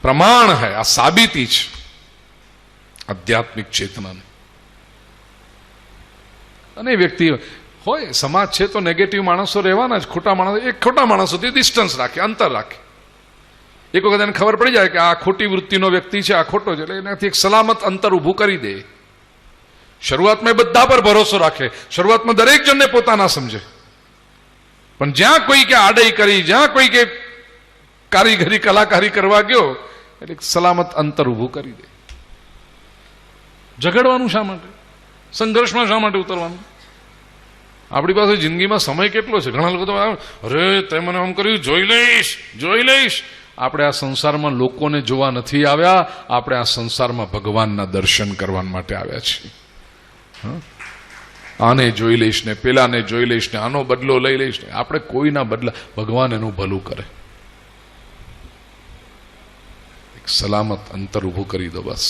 प्रमाण है, आ साबिती છે આધ્યાત્મિક ચેતનાની. અને વ્યક્તિ હોય, સમાજ છે તો નેગેટિવ માણસો રહેવાના જ. ખોટા માણસો, એક ખોટા માણસોથી ડિસ્ટન્સ રાખે, અંતર રાખે. એક વખત એને ખબર પડી જાય કે આ ખોટી વૃત્તિનો વ્યક્તિ છે, આ ખોટો છે, એટલે એનાથી એક સલામત અંતર ઊભું કરી દે. શરૂઆતમાં બધા પર ભરોસો રાખે, શરૂઆતમાં દરેક જણને પોતાના સમજે, પણ જ્યાં કોઈ કે આડઈ કરી, જ્યાં કોઈ કે કારીગરી કલાકારી કરવા ગયો એટલે સલામત અંતર ઊભું કરી દે. ઝઘડવાનું શા માટે? સંઘર્ષમાં શા માટે ઉતરવાનું? આપણી પાસે જિંદગીમાં સમય કેટલો છે? ઘણા લોકો તો અરે તે મને આમ કર્યું, જોઈ લઈશ. આપણે આ સંસારમાં લોકોને જોવા નથી આવ્યા, આપણે આ સંસારમાં ભગવાનના દર્શન કરવા માટે આવ્યા છીએ. આને જોઈ લઈશ ને પેલાને જોઈ લઈશ ને આનો બદલો લઈ લઈશ ને. આપણે કોઈના બદલા, ભગવાન એનું ભલું કરે. એક સલામત અંતર ઊભું કરી દો બસ.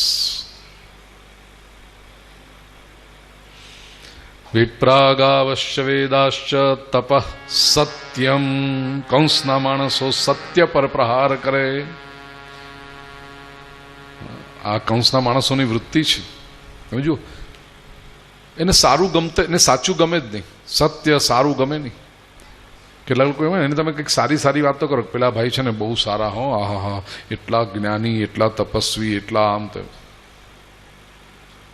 વિપ્રાગાવશ્ય વેદાશ્ચ તપ સત્યમ. કંસના માણસો સત્ય પર પ્રહાર કરે. આ કંસના માણસોની વૃત્તિ છે. તમે જુઓ, એને સારું ગમતે, એને સાચું ગમે જ નહીં. સત્ય સારું ગમે નહીં. કેટલા લોકો એમાં એને તમે કંઈક સારી વાતો કરો, પેલા ભાઈ છે ને બહુ સારા, હો, હા, એટલા જ્ઞાની, એટલા તપસ્વી, એટલા આમ તેમ.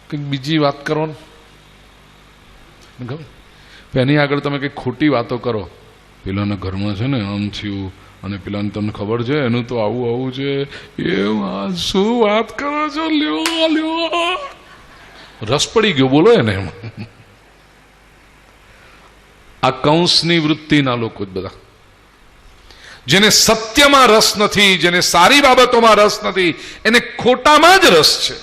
કંઈક બીજી વાત કરો ને, એની આગળ તમે કંઈક ખોટી વાતો કરો. પેલાના ઘરમાં છે ને આમ થયું, અને પેલાને તમને ખબર છે એનું તો આવું છે. એ શું વાત કરો છો? લ્યો રસ પડી ગયો, બોલો એને. આ કંસની વૃત્તિના લોકો જ બધા, જેને સત્યમાં રસ નથી, જેને સારી બાબતોમાં રસ નથી, એને ખોટામાં જ રસ છે.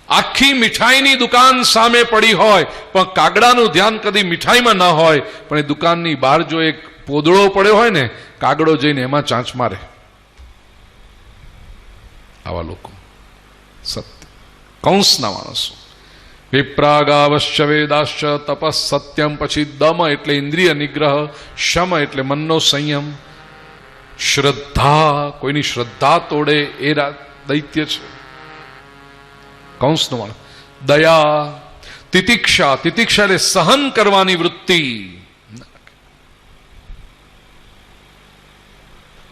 આખી મીઠાઈની દુકાન સામે પડી હોય પણ કાગડાનું ધ્યાન કદી મીઠાઈમાં ન હોય, પણ એ દુકાનની બહાર જો એક પોદળો પડ્યો હોય ને, કાગડો જઈને એમાં ચાંચ મારે. આવા લોકો સત્ય કંસના માણસો. વિપ્રાગાવશ્ય વેદાશ્ચ તપસ સત્યમ. પછી દમ એટલે ઇન્દ્રિય નિગ્રહ, શમ એટલે મનનો સંયમ, શ્રદ્ધા, કોઈની શ્રદ્ધા તોડે એ દૈત્ય છે કંસનો માણસ. દયા, તિતિક્ષા એટલે સહન કરવાની વૃત્તિ,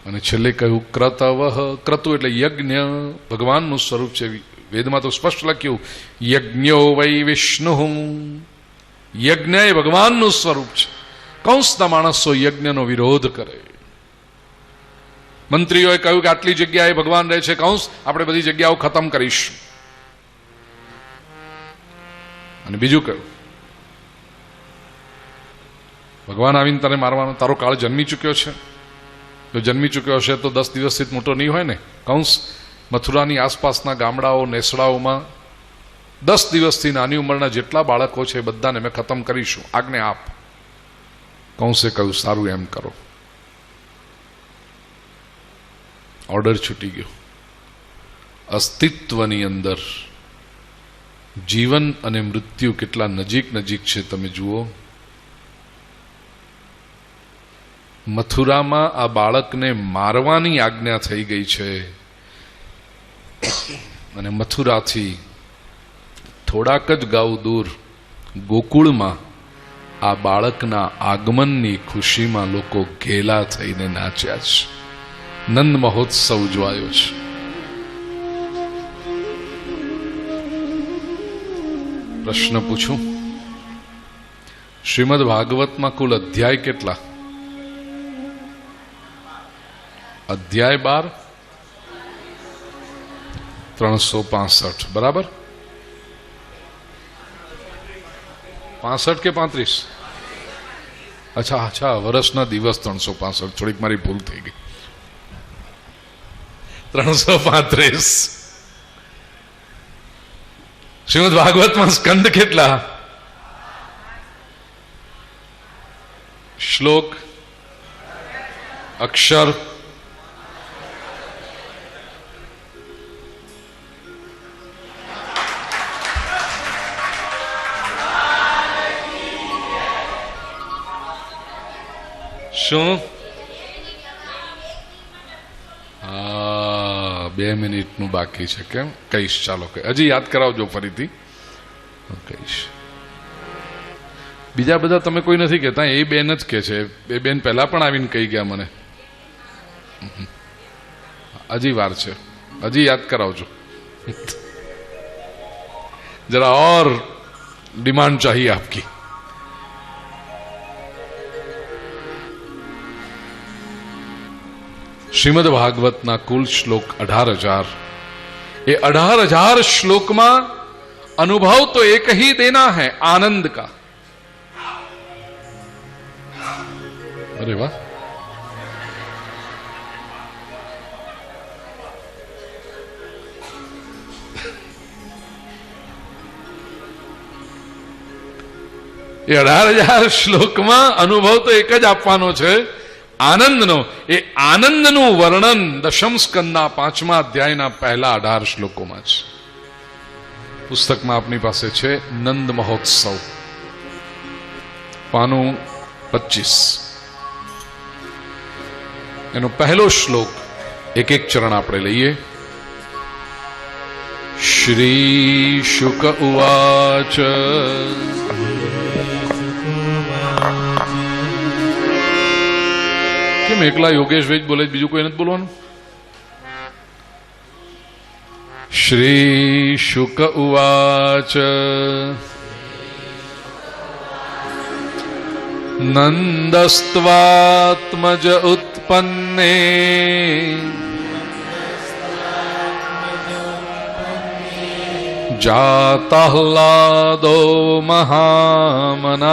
અને છેલ્લે કહ્યું ક્રતવઃ. ક્રતુ એટલે યજ્ઞ, ભગવાનનું સ્વરૂપ છે. વેદમાં તો સ્પષ્ટ લખ્યું યજ્ઞો વૈ વિષ્ણુ. યજ્ઞ એ ભગવાનનું સ્વરૂપ છે. કંસના માણસો યજ્ઞનો વિરોધ કરે. મંત્રીઓએ કહ્યું કે આટલી જગ્યાએ ભગવાન રહે છે કંસ, આપણે બધી જગ્યાઓ ખતમ કરીશું. અને બીજું કહ્યું ભગવાન આવીને તને મારવાનો, તારો કાળ જન્મી ચૂક્યો છે. જો જન્મી ચૂક્યો હશે તો 10 દિવસથી મોટો નહીં હોય ને. કંસ મથુરાની આસપાસના ગામડાઓ, નેસડાઓમાં 10 દિવસથી નાની ઉંમરના જેટલા બાળકો છે બધાને અમે ખતમ કરીશું, આજ્ઞા આપ. કંસે કહ્યું સારું, એમ કરો. ઓર્ડર છૂટી ગયો. અસ્તિત્વની અંદર જીવન અને મૃત્યુ કેટલા નજીક છે તમે જુઓ. મથુરામાં આ બાળકને મારવાની આજ્ઞા થઈ ગઈ છે, અને મથુરાથી થોડાક જ ગાઉ દૂર ગોકુળમાં આ બાળકના આગમનની ખુશીમાં લોકો ઘેલા થઈને નાચ્યા છે. નંદ મહોત્સવ ઉજવાયો છે. પ્રશ્ન પૂછું, શ્રીમદ ભાગવતમાં કુલ અધ્યાય કેટલા? અધ્યાય 12, 365, બરાબર? 65 કે 35? અચ્છા, વર્ષના દિવસ 365. થોડીક મારી ભૂલ થઈ ગઈ. 335. શ્રીમદ ભાગવતમાં સ્કંદ કેટલા? શ્લોક, અક્ષર, શું? 2 મિનિટનું બાકી છે. કેમ? કહીશ, ચાલો હજી યાદ કરાવજો ફરીથી, કહીશ. બીજા બધા તમે કોઈ નથી કહેતા, એ બેન જ કે છે. એ બેન પહેલા પણ આવીને કહી ગયા મને. હજી વાર છે, હજી યાદ કરાવજો. જરા ઓર ડિમાન્ડ ચાહીએ આપકી. શ્રીમદ ભાગવતના કુલ શ્લોક 18,000. ये 18,000 श्लोक में अनुभव तो एक ही देना है, आनंद का। अरे वाह, એ 18,000 શ્લોકમાં અનુભવ તો એક જ આપવાનો છે, આનંદનો. એ આનંદનું વર્ણન દશમ સ્કંદના 5મા અધ્યાયના પહેલા 18 શ્લોકોમાં છે. પુસ્તકમાં આપની પાસે છે નંદ મહોત્સવ, પાનું 25. એનો પહેલો શ્લોક, એક એક ચરણ આપણે લઈએ. શ્રી શુક ઉવાચ કેમ એકલા યોગેશ વેદ બોલે, બીજું કોઈ નથી બોલવાનું? શ્રી શુક ઉવાચ નંદસ્ત્વાત્મજ ઉત્પન્ને જાતાહ્લાદો મહામનઃ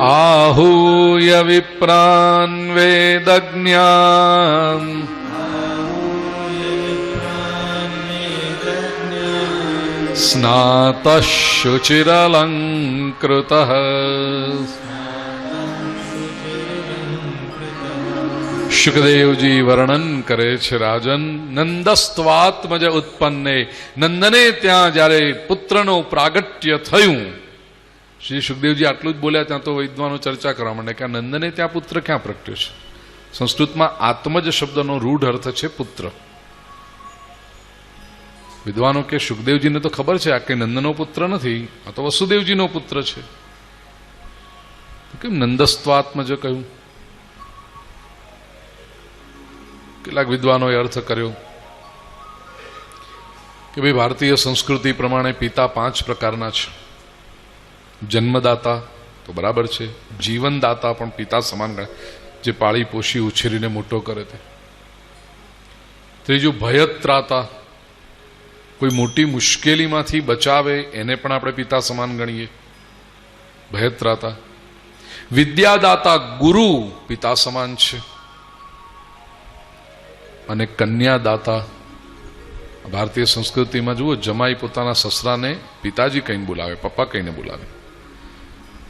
आहूय विप्रान् वेदज्ञान् स्नातः शुचिरलङ्कृतः સુખદેવજી વર્ણન કરે છે રાજન, નંદસ્ત્વાત્મજ ઉત્પન્ને, નંદને ત્યાં જ્યારે પુત્રનો પ્રાગટ્ય થયું, શ્રી સુખદેવજી આટલું જ બોલ્યા ત્યાં તો વિદ્વાનો ચર્ચા કરવા માંડે કે નંદને ત્યાં પુત્ર ક્યાં પ્રગટ્યો છે. સંસ્કૃતમાં આત્મજ શબ્દનો રૂઢ અર્થ છે પુત્ર. વિદ્વાનો કે સુખદેવજીને તો ખબર છે આ કે નંદનો પુત્ર નથી, આ તો વસુદેવજીનો પુત્ર છે. કેમ નંદસ્ત્વાત્મજ કહ્યું? કેટલાક વિદ્વાનોએ અર્થ કર્યો કે ભાઈ ભારતીય સંસ્કૃતિ પ્રમાણે પિતા 5 પ્રકારના છે. જન્મદાતા તો બરાબર છે, જીવનદાતા પણ પિતા સમાન ગણાય, જે પાળી પોષી ઉછેરીને મોટો કરે તે. ત્રીજું ભયત્રાતા, કોઈ મોટી મુશ્કેલીમાંથી બચાવે એને પણ આપણે પિતા સમાન ગણીએ, ભયત્રાતા. વિદ્યાદાતા, ગુરુ પિતા સમાન છે. અને કન્યાદાતા, ભારતીય સંસ્કૃતિમાં જુઓ, જમાઈ પોતાના સસરાને પિતાજી કહીને બોલાવે, પપ્પા કહીને બોલાવે.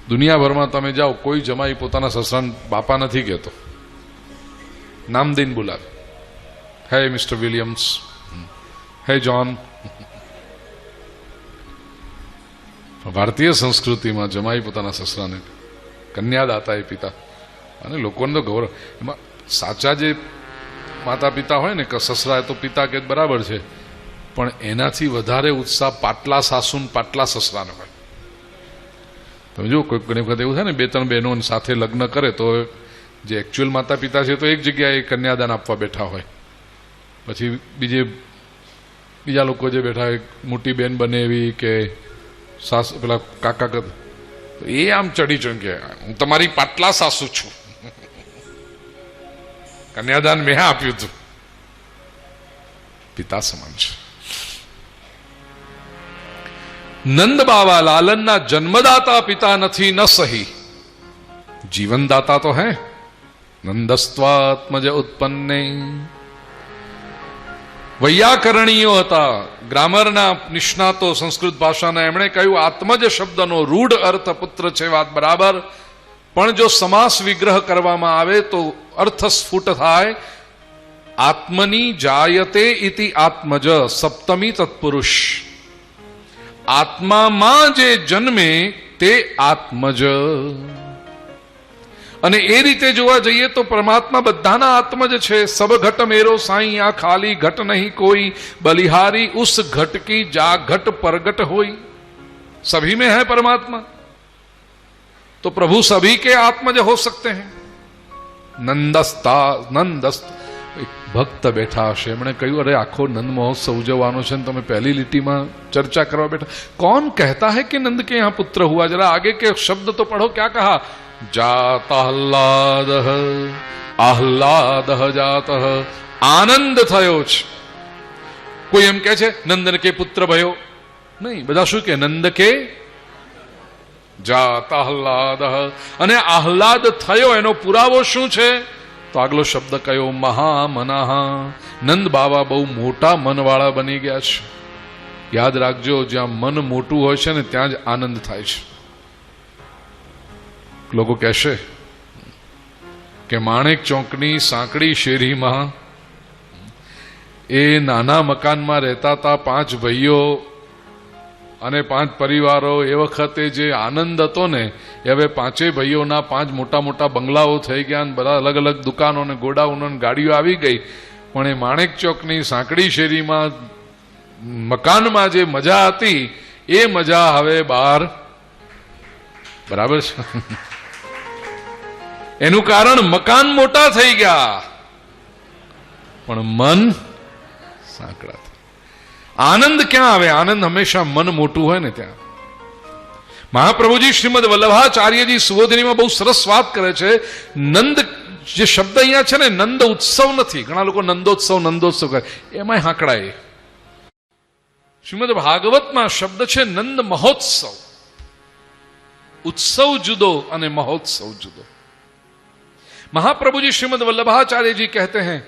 દુનિયાભરમાં તમે જાઓ, કોઈ જમાઈ પોતાના સસરાને બાપા નથી કહેતો, નામ દઈને બોલાવે. હે મિસ્ટર વિલિયમ્સ, હે જોન. ભારતીય સંસ્કૃતિમાં જમાઈ પોતાના સસરાને, કન્યાદાતા એ પિતા. અને લોકોને તો ગૌરવ, એમાં સાચા જે માતા પિતા હોય ને કે સસરા તો પિતા કે બરાબર છે, પણ એનાથી વધારે ઉત્સાહ પાટલા સાસુ પાટલા સસરાને હોય. તમે જો કોઈ ઘણી વખત એવું થાય ને, 2-3 બહેનો સાથે લગ્ન કરે તો જે એકચ્યુઅલ માતા પિતા છે તો એક જગ્યાએ કન્યાદાન આપવા બેઠા હોય, પછી બીજા લોકો જે બેઠા હોય, મોટી બેન બને એવી કે સાસ પેલા કાકા તો એ આમ ચડી ચણકે હું તમારી પાટલા સાસુ છું, કન્યાદાન મેં આપ્યું હતું. પિતા સમાન છે. નંદ બાવા લાલનના જન્મદાતા પિતા નથી ન સહી, જીવનદાતા તો હે. નંદસ્ત્વાત્મજ ઉત્પન્ને. વૈયાકરણીઓ હતા, ગ્રામરના નિષ્ણાતો સંસ્કૃત ભાષાના, એમણે કહ્યું આત્મજ શબ્દનો રૂઢ અર્થ પુત્ર છે, વાત બરાબર, પણ જો સમાસ વિગ્રહ કરવામાં આવે તો અર્થ સ્ફુટ થાય. આત્મની જાયતે ઇતિ આત્મજ, સપ્તમી તત્પુરુષ. આત્મામાં જે જન્મે તે આત્મજ. અને એ રીતે જોવા જઈએ તો પરમાત્મા બધાના આત્મજ છે. સબ ઘટ મેરો સાઈ, આ ખાલી ઘટ નહીં કોઈ, બલિહારી ઉસ ઘટ કી જા ઘટ પરગટ હોઈ. सभी में है परमात्मा, तो प्रभु सभी के आत्मज हो सकते हैं. नंदस्त ભક્ત બેઠા હશે, એમણે કહ્યું અરે આખો નંદ મહોત્સવ ઉજવવાનો છે, તમે પહેલી લીટીમાં ચર્ચા કરવા બેઠા. कौन कहता है कि नंद के यहाँ पुत्र हुआ? जरा आगे के शब्द तो पढ़ो, क्या कहा? जाताह्लाद આહલાદ જાત, આનંદ થયો છે. કોઈ એમ કે છે નંદન કે પુત્ર ભયો, નહીં, બધા શું કે નંદ કે જાત આહલાદ. અને આહલાદ થયો એનો પુરાવો શું છે? તો આગલો શબ્દ કયો, મહામનઃ. નંદ બાબા બહુ મોટા મનવાળા બની ગયા છે. યાદ રાખજો, જ્યાં મન મોટું હોય છે ને ત્યાં જ આનંદ થાય છે. લોકો કહેશે કે માણેક ચોકની સાંકડી શેરીમાં એ નાના મકાનમાં રહેતા હતા 5 ભાઈઓ અને 5 પરિવારો. એ વખતે જે આનંદ હતો ને એ હવે 5 ભાઈઓના 5 મોટા મોટા બંગલાઓ થઈ ગયા અને બધા અલગ અલગ દુકાનો ને ગોડાઉનો ને ગાડીઓ આવી ગઈ. પણ એ માણેક ચોકની સાંકડી શેરીમાં મકાનમાં જે મજા હતી એ મજા હવે બહાર. બરાબર છે? એનું કારણ મકાન મોટા થઈ ગયા પણ મન સાંકડા. આનંદ ક્યાં આવે? આનંદ હંમેશા મન મોટું હોય ને ત્યાં. મહાપ્રભુજી શ્રીમદ વલ્લભાચાર્યજી સુબોધિનીમાં બહુ સરસ વાત કરે છે. નંદ જે શબ્દ અહીંયા છે ને, નંદ ઉત્સવ નથી. ઘણા લોકો નંદોત્સવ કરે, એમાં હાંકડાય. શ્રીમદ ભાગવતમાં શબ્દ છે નંદ મહોત્સવ. ઉત્સવ જુદો અને મહોત્સવ જુદો. महाप्रभु जी श्रीमद वल्लभाचार्य जी कहते हैं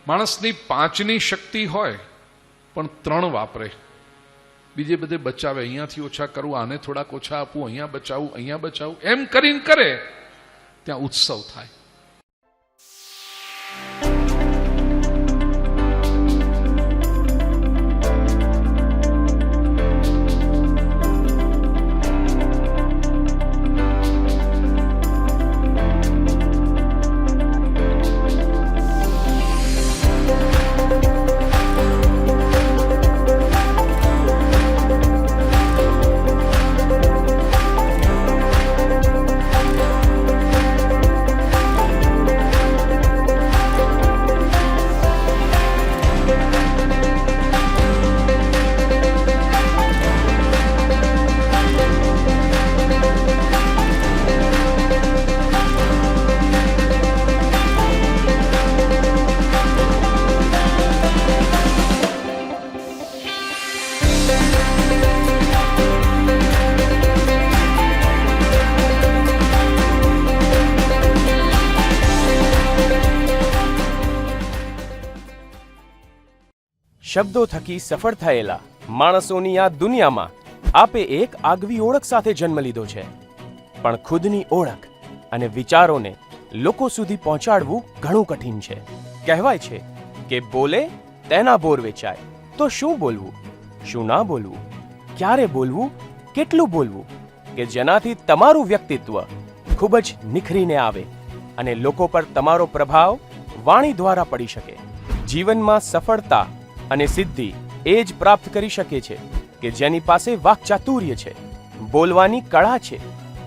मानसनी 5ની શક્તિ હોય પણ 3 વાપરે, બીજે બધે બચાવે. અહીંયાથી ઓછા કરવું, આને થોડાક ઓછા આપવું, અહીંયા બચાવું, એમ કરીને કરે ત્યાં ઉત્સવ થાય. શબ્દો થકી સફળ થયેલા માણસોની આ દુનિયામાં આપે એક આગવી ઓળખ સાથે જન્મ લીધો છે. પણ ખુદની ઓળખ અને વિચારોને લોકો સુધી પહોંચાડવું ઘણું કઠિન છે. કહેવાય છે કે બોલે તેના બોર વેચાય. તો શું બોલવું, શું ના બોલવું, ક્યારે બોલવું, કેટલું બોલવું કે જેનાથી તમારું વ્યક્તિત્વ ખૂબ જ નિખરીને આવે અને લોકો પર તમારો પ્રભાવ વાણી દ્વારા પડી શકે. જીવનમાં સફળતા અને સિદ્ધિ એ જ પ્રાપ્ત કરી શકે છે કે જેની પાસે વાક્ચાતુર્ય છે, બોલવાની કળા છે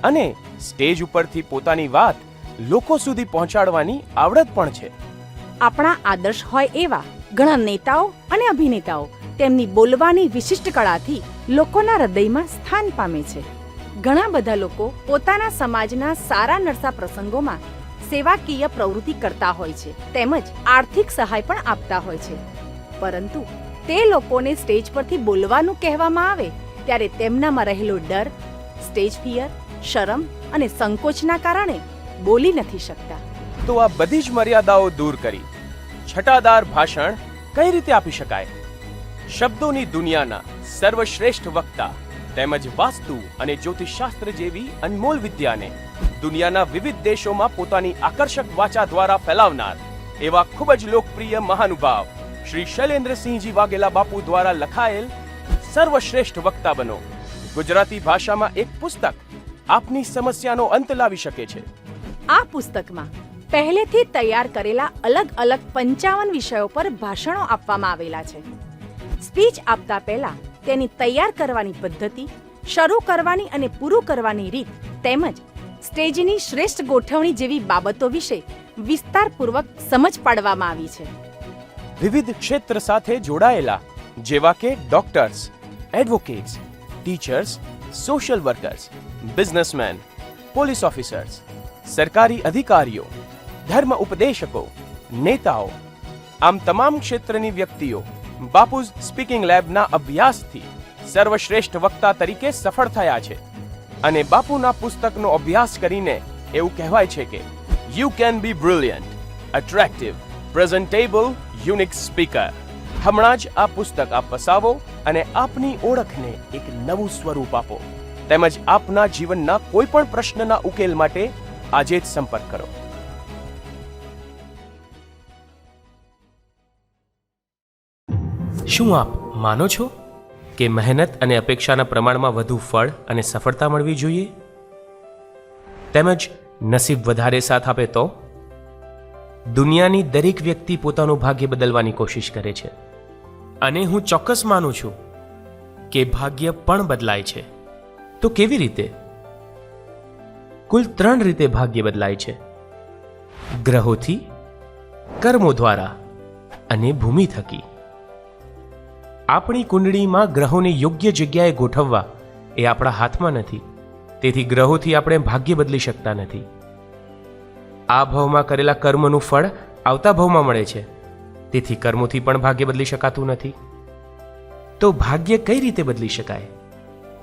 અને સ્ટેજ ઉપરથી પોતાની વાત લોકો સુધી પહોંચાડવાની આવડત પણ છે. આપણા આદર્શ હોય એવા ઘણા નેતાઓ અને અભિનેતાઓ તેમની બોલવાની વિશિષ્ટ કળાથી લોકોના હૃદયમાં સ્થાન પામે છે. ઘણા બધા લોકો પોતાના સમાજના સારા નરસા પ્રસંગોમાં સેવાકીય પ્રવૃત્તિ કરતા હોય છે તેમજ આર્થિક સહાય પણ આપતા હોય છે. પરંતુ તે લોકોને સ્ટેજ પરથી બોલવાનું કહેવામાં આવે ત્યારે તેમનામાં રહેલો ડર, સ્ટેજ ફિયર, શરમ અને સંકોચના કારણે બોલી નથી શકતા. તો આ બધી જ મર્યાદાઓ દૂર કરી છટાદાર ભાષણ કઈ રીતે આપી શકાય? શબ્દોની દુનિયાના સર્વશ્રેષ્ઠ વક્તા તેમજ વાસ્તુ અને જ્યોતિષશાસ્ત્ર જેવી અનમોલ વિદ્યાને દુનિયાના વિવિધ દેશોમાં પોતાની આકર્ષક વાચા દ્વારા ફેલાવનાર એવા ખૂબ જ લોકપ્રિય મહાનુભાવ શ્રી શૈલેન્દ્રસિંહજી વાઘેલા બાપુ દ્વારા લખાયેલ સર્વશ્રેષ્ઠ વક્તા બનો ગુજરાતી ભાષામાં એક પુસ્તક આપની સમસ્યાનો અંત લાવી શકે છે. આ પુસ્તકમાં પહેલેથી તૈયાર કરેલા અલગ અલગ 55 વિષયો પર ભાષણો આપવામાં આવેલા છે. સ્પીચ આપતા પહેલા તેની તૈયાર કરવાની પદ્ધતિ, શરૂ કરવાની અને પૂરું કરવાની રીત તેમજ સ્ટેજની શ્રેષ્ઠ ગોઠવણી જેવી બાબતો વિશે વિસ્તારપૂર્વક સમજ પાડવામાં આવી છે. વિવિધ ક્ષેત્ર સાથે જોડાયેલા જેવા કે doctors, advocates, teachers, social workers, businessman, police officers, સરકારી અધિકારીઓ, ધર્મ ઉપદેશકો, નેતાઓ, આમ તમામ ક્ષેત્રની વ્યક્તિઓ બાપુઝ સ્પીકિંગ લેબના અભ્યાસથી સર્વશ્રેષ્ઠ વક્તા તરીકે સફળ થયા છે. અને બાપુના પુસ્તકનો અભ્યાસ કરીને એવું કહેવાય છે કે you can be brilliant, attractive, presentable, unique speaker. હમણાં જ આ પુસ્તક આપ વસાવો અને આપની ઓળખને એક નવું સ્વરૂપ આપો. તેમજ આપના જીવનના કોઈ પણ પ્રશ્નના ઉકેલ માટે આજે જ સંપર્ક કરો. શું આપ માનો છો કે મહેનત અને અપેક્ષાના પ્રમાણમાં વધુ ફળ અને સફળતા મળવી જોઈએ? તેમજ નસીબ વધારે સાથ આપે તો? દુનિયાની દરેક વ્યક્તિ પોતાનું ભાગ્ય બદલવાની કોશિશ કરે છે અને હું ચોક્કસ માનું છું કે ભાગ્ય પણ બદલાય છે. તો કેવી રીતે? કુલ 3 રીતે ભાગ્ય બદલાય છે: ગ્રહોથી, કર્મો દ્વારા અને ભૂમિ થકી. આપણી કુંડળીમાં ગ્રહોને યોગ્ય જગ્યાએ ગોઠવવા એ આપણા હાથમાં નથી. તેથી ગ્રહોથી આપણે ભાગ્ય બદલી શકતા નથી. આ ભાવમાં કરેલા કર્મનું ફળ આવતા ભાવમાં મળે છે. તેથી કર્મોથી પણ ભાગ્ય બદલી શકાતું નથી. તો ભાગ્ય કઈ રીતે બદલી શકાય?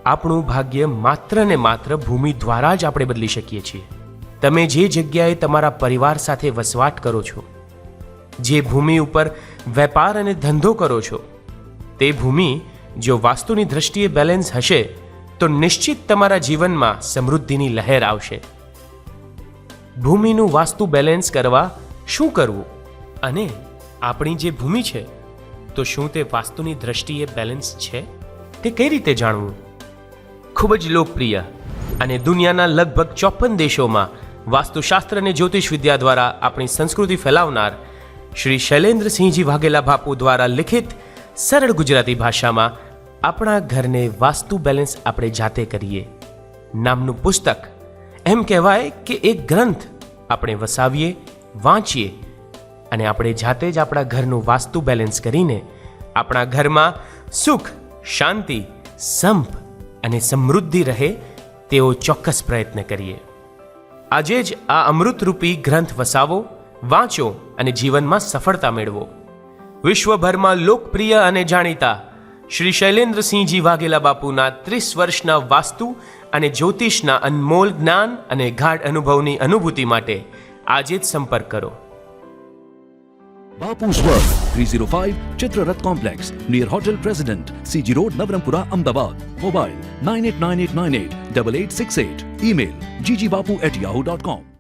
આપણું ભાગ્ય માત્ર ને માત્ર ભૂમિ દ્વારા જ આપણે બદલી શકીએ છીએ. તમે જે જગ્યાએ તમારા પરિવાર સાથે વસવાટ કરો છો, જે ભૂમિ ઉપર વેપાર અને ધંધો કરો છો, તે ભૂમિ જો વાસ્તુની દ્રષ્ટિએ બેલેન્સ હશે તો નિશ્ચિત તમારા જીવનમાં સમૃદ્ધિની લહેર આવશે. ભૂમિનું વાસ્તુ બેલેન્સ કરવા શું કરવું? અને આપણી જે ભૂમિ છે તો શું તે વાસ્તુની દ્રષ્ટિએ બેલેન્સ છે? તે કઈ રીતે જાણવું? ખૂબ જ લોકપ્રિય અને દુનિયાના લગભગ 54 દેશોમાં વાસ્તુશાસ્ત્ર અને જ્યોતિષ વિદ્યા દ્વારા આપણી સંસ્કૃતિ ફેલાવનાર શ્રી શૈલેન્દ્રસિંહજી વાઘેલા બાપુ દ્વારા લિખિત સરળ ગુજરાતી ભાષામાં આપણા ઘરને વાસ્તુ બેલેન્સ આપણે જાતે કરીએ નામનું પુસ્તક. એમ કહેવાય કે એક ગ્રંથ આપણે વસાવીએ, વાંચીએ અને આપણે જાતે જ આપણા ઘરનું વાસ્તુ બેલેન્સ કરીને આપણા ઘરમાં સુખ, શાંતિ, સંપ અને સમૃદ્ધિ રહે તેવો ચોક્કસ પ્રયત્ન કરીએ. આજે જ આ અમૃતરૂપી ગ્રંથ વસાવો, વાંચો અને જીવનમાં સફળતા મેળવો. વિશ્વભરમાં લોકપ્રિય અને જાણીતા શ્રી શૈલેન્દ્રસિંહજી વાઘેલા બાપુના 30 વર્ષના વાસ્તુ અને જ્યોતિષના અનમોલ જ્ઞાન અને ગાઢ અનુભવની અનુભૂતિ માટે આજે જ સંપર્ક કરો. Bapu's World, 305 Chitrarath Complex, near Hotel President, CG Road, Navarampura, Ahmedabad. Mobile 989898 8868. Email ggbapu@yahoo.com.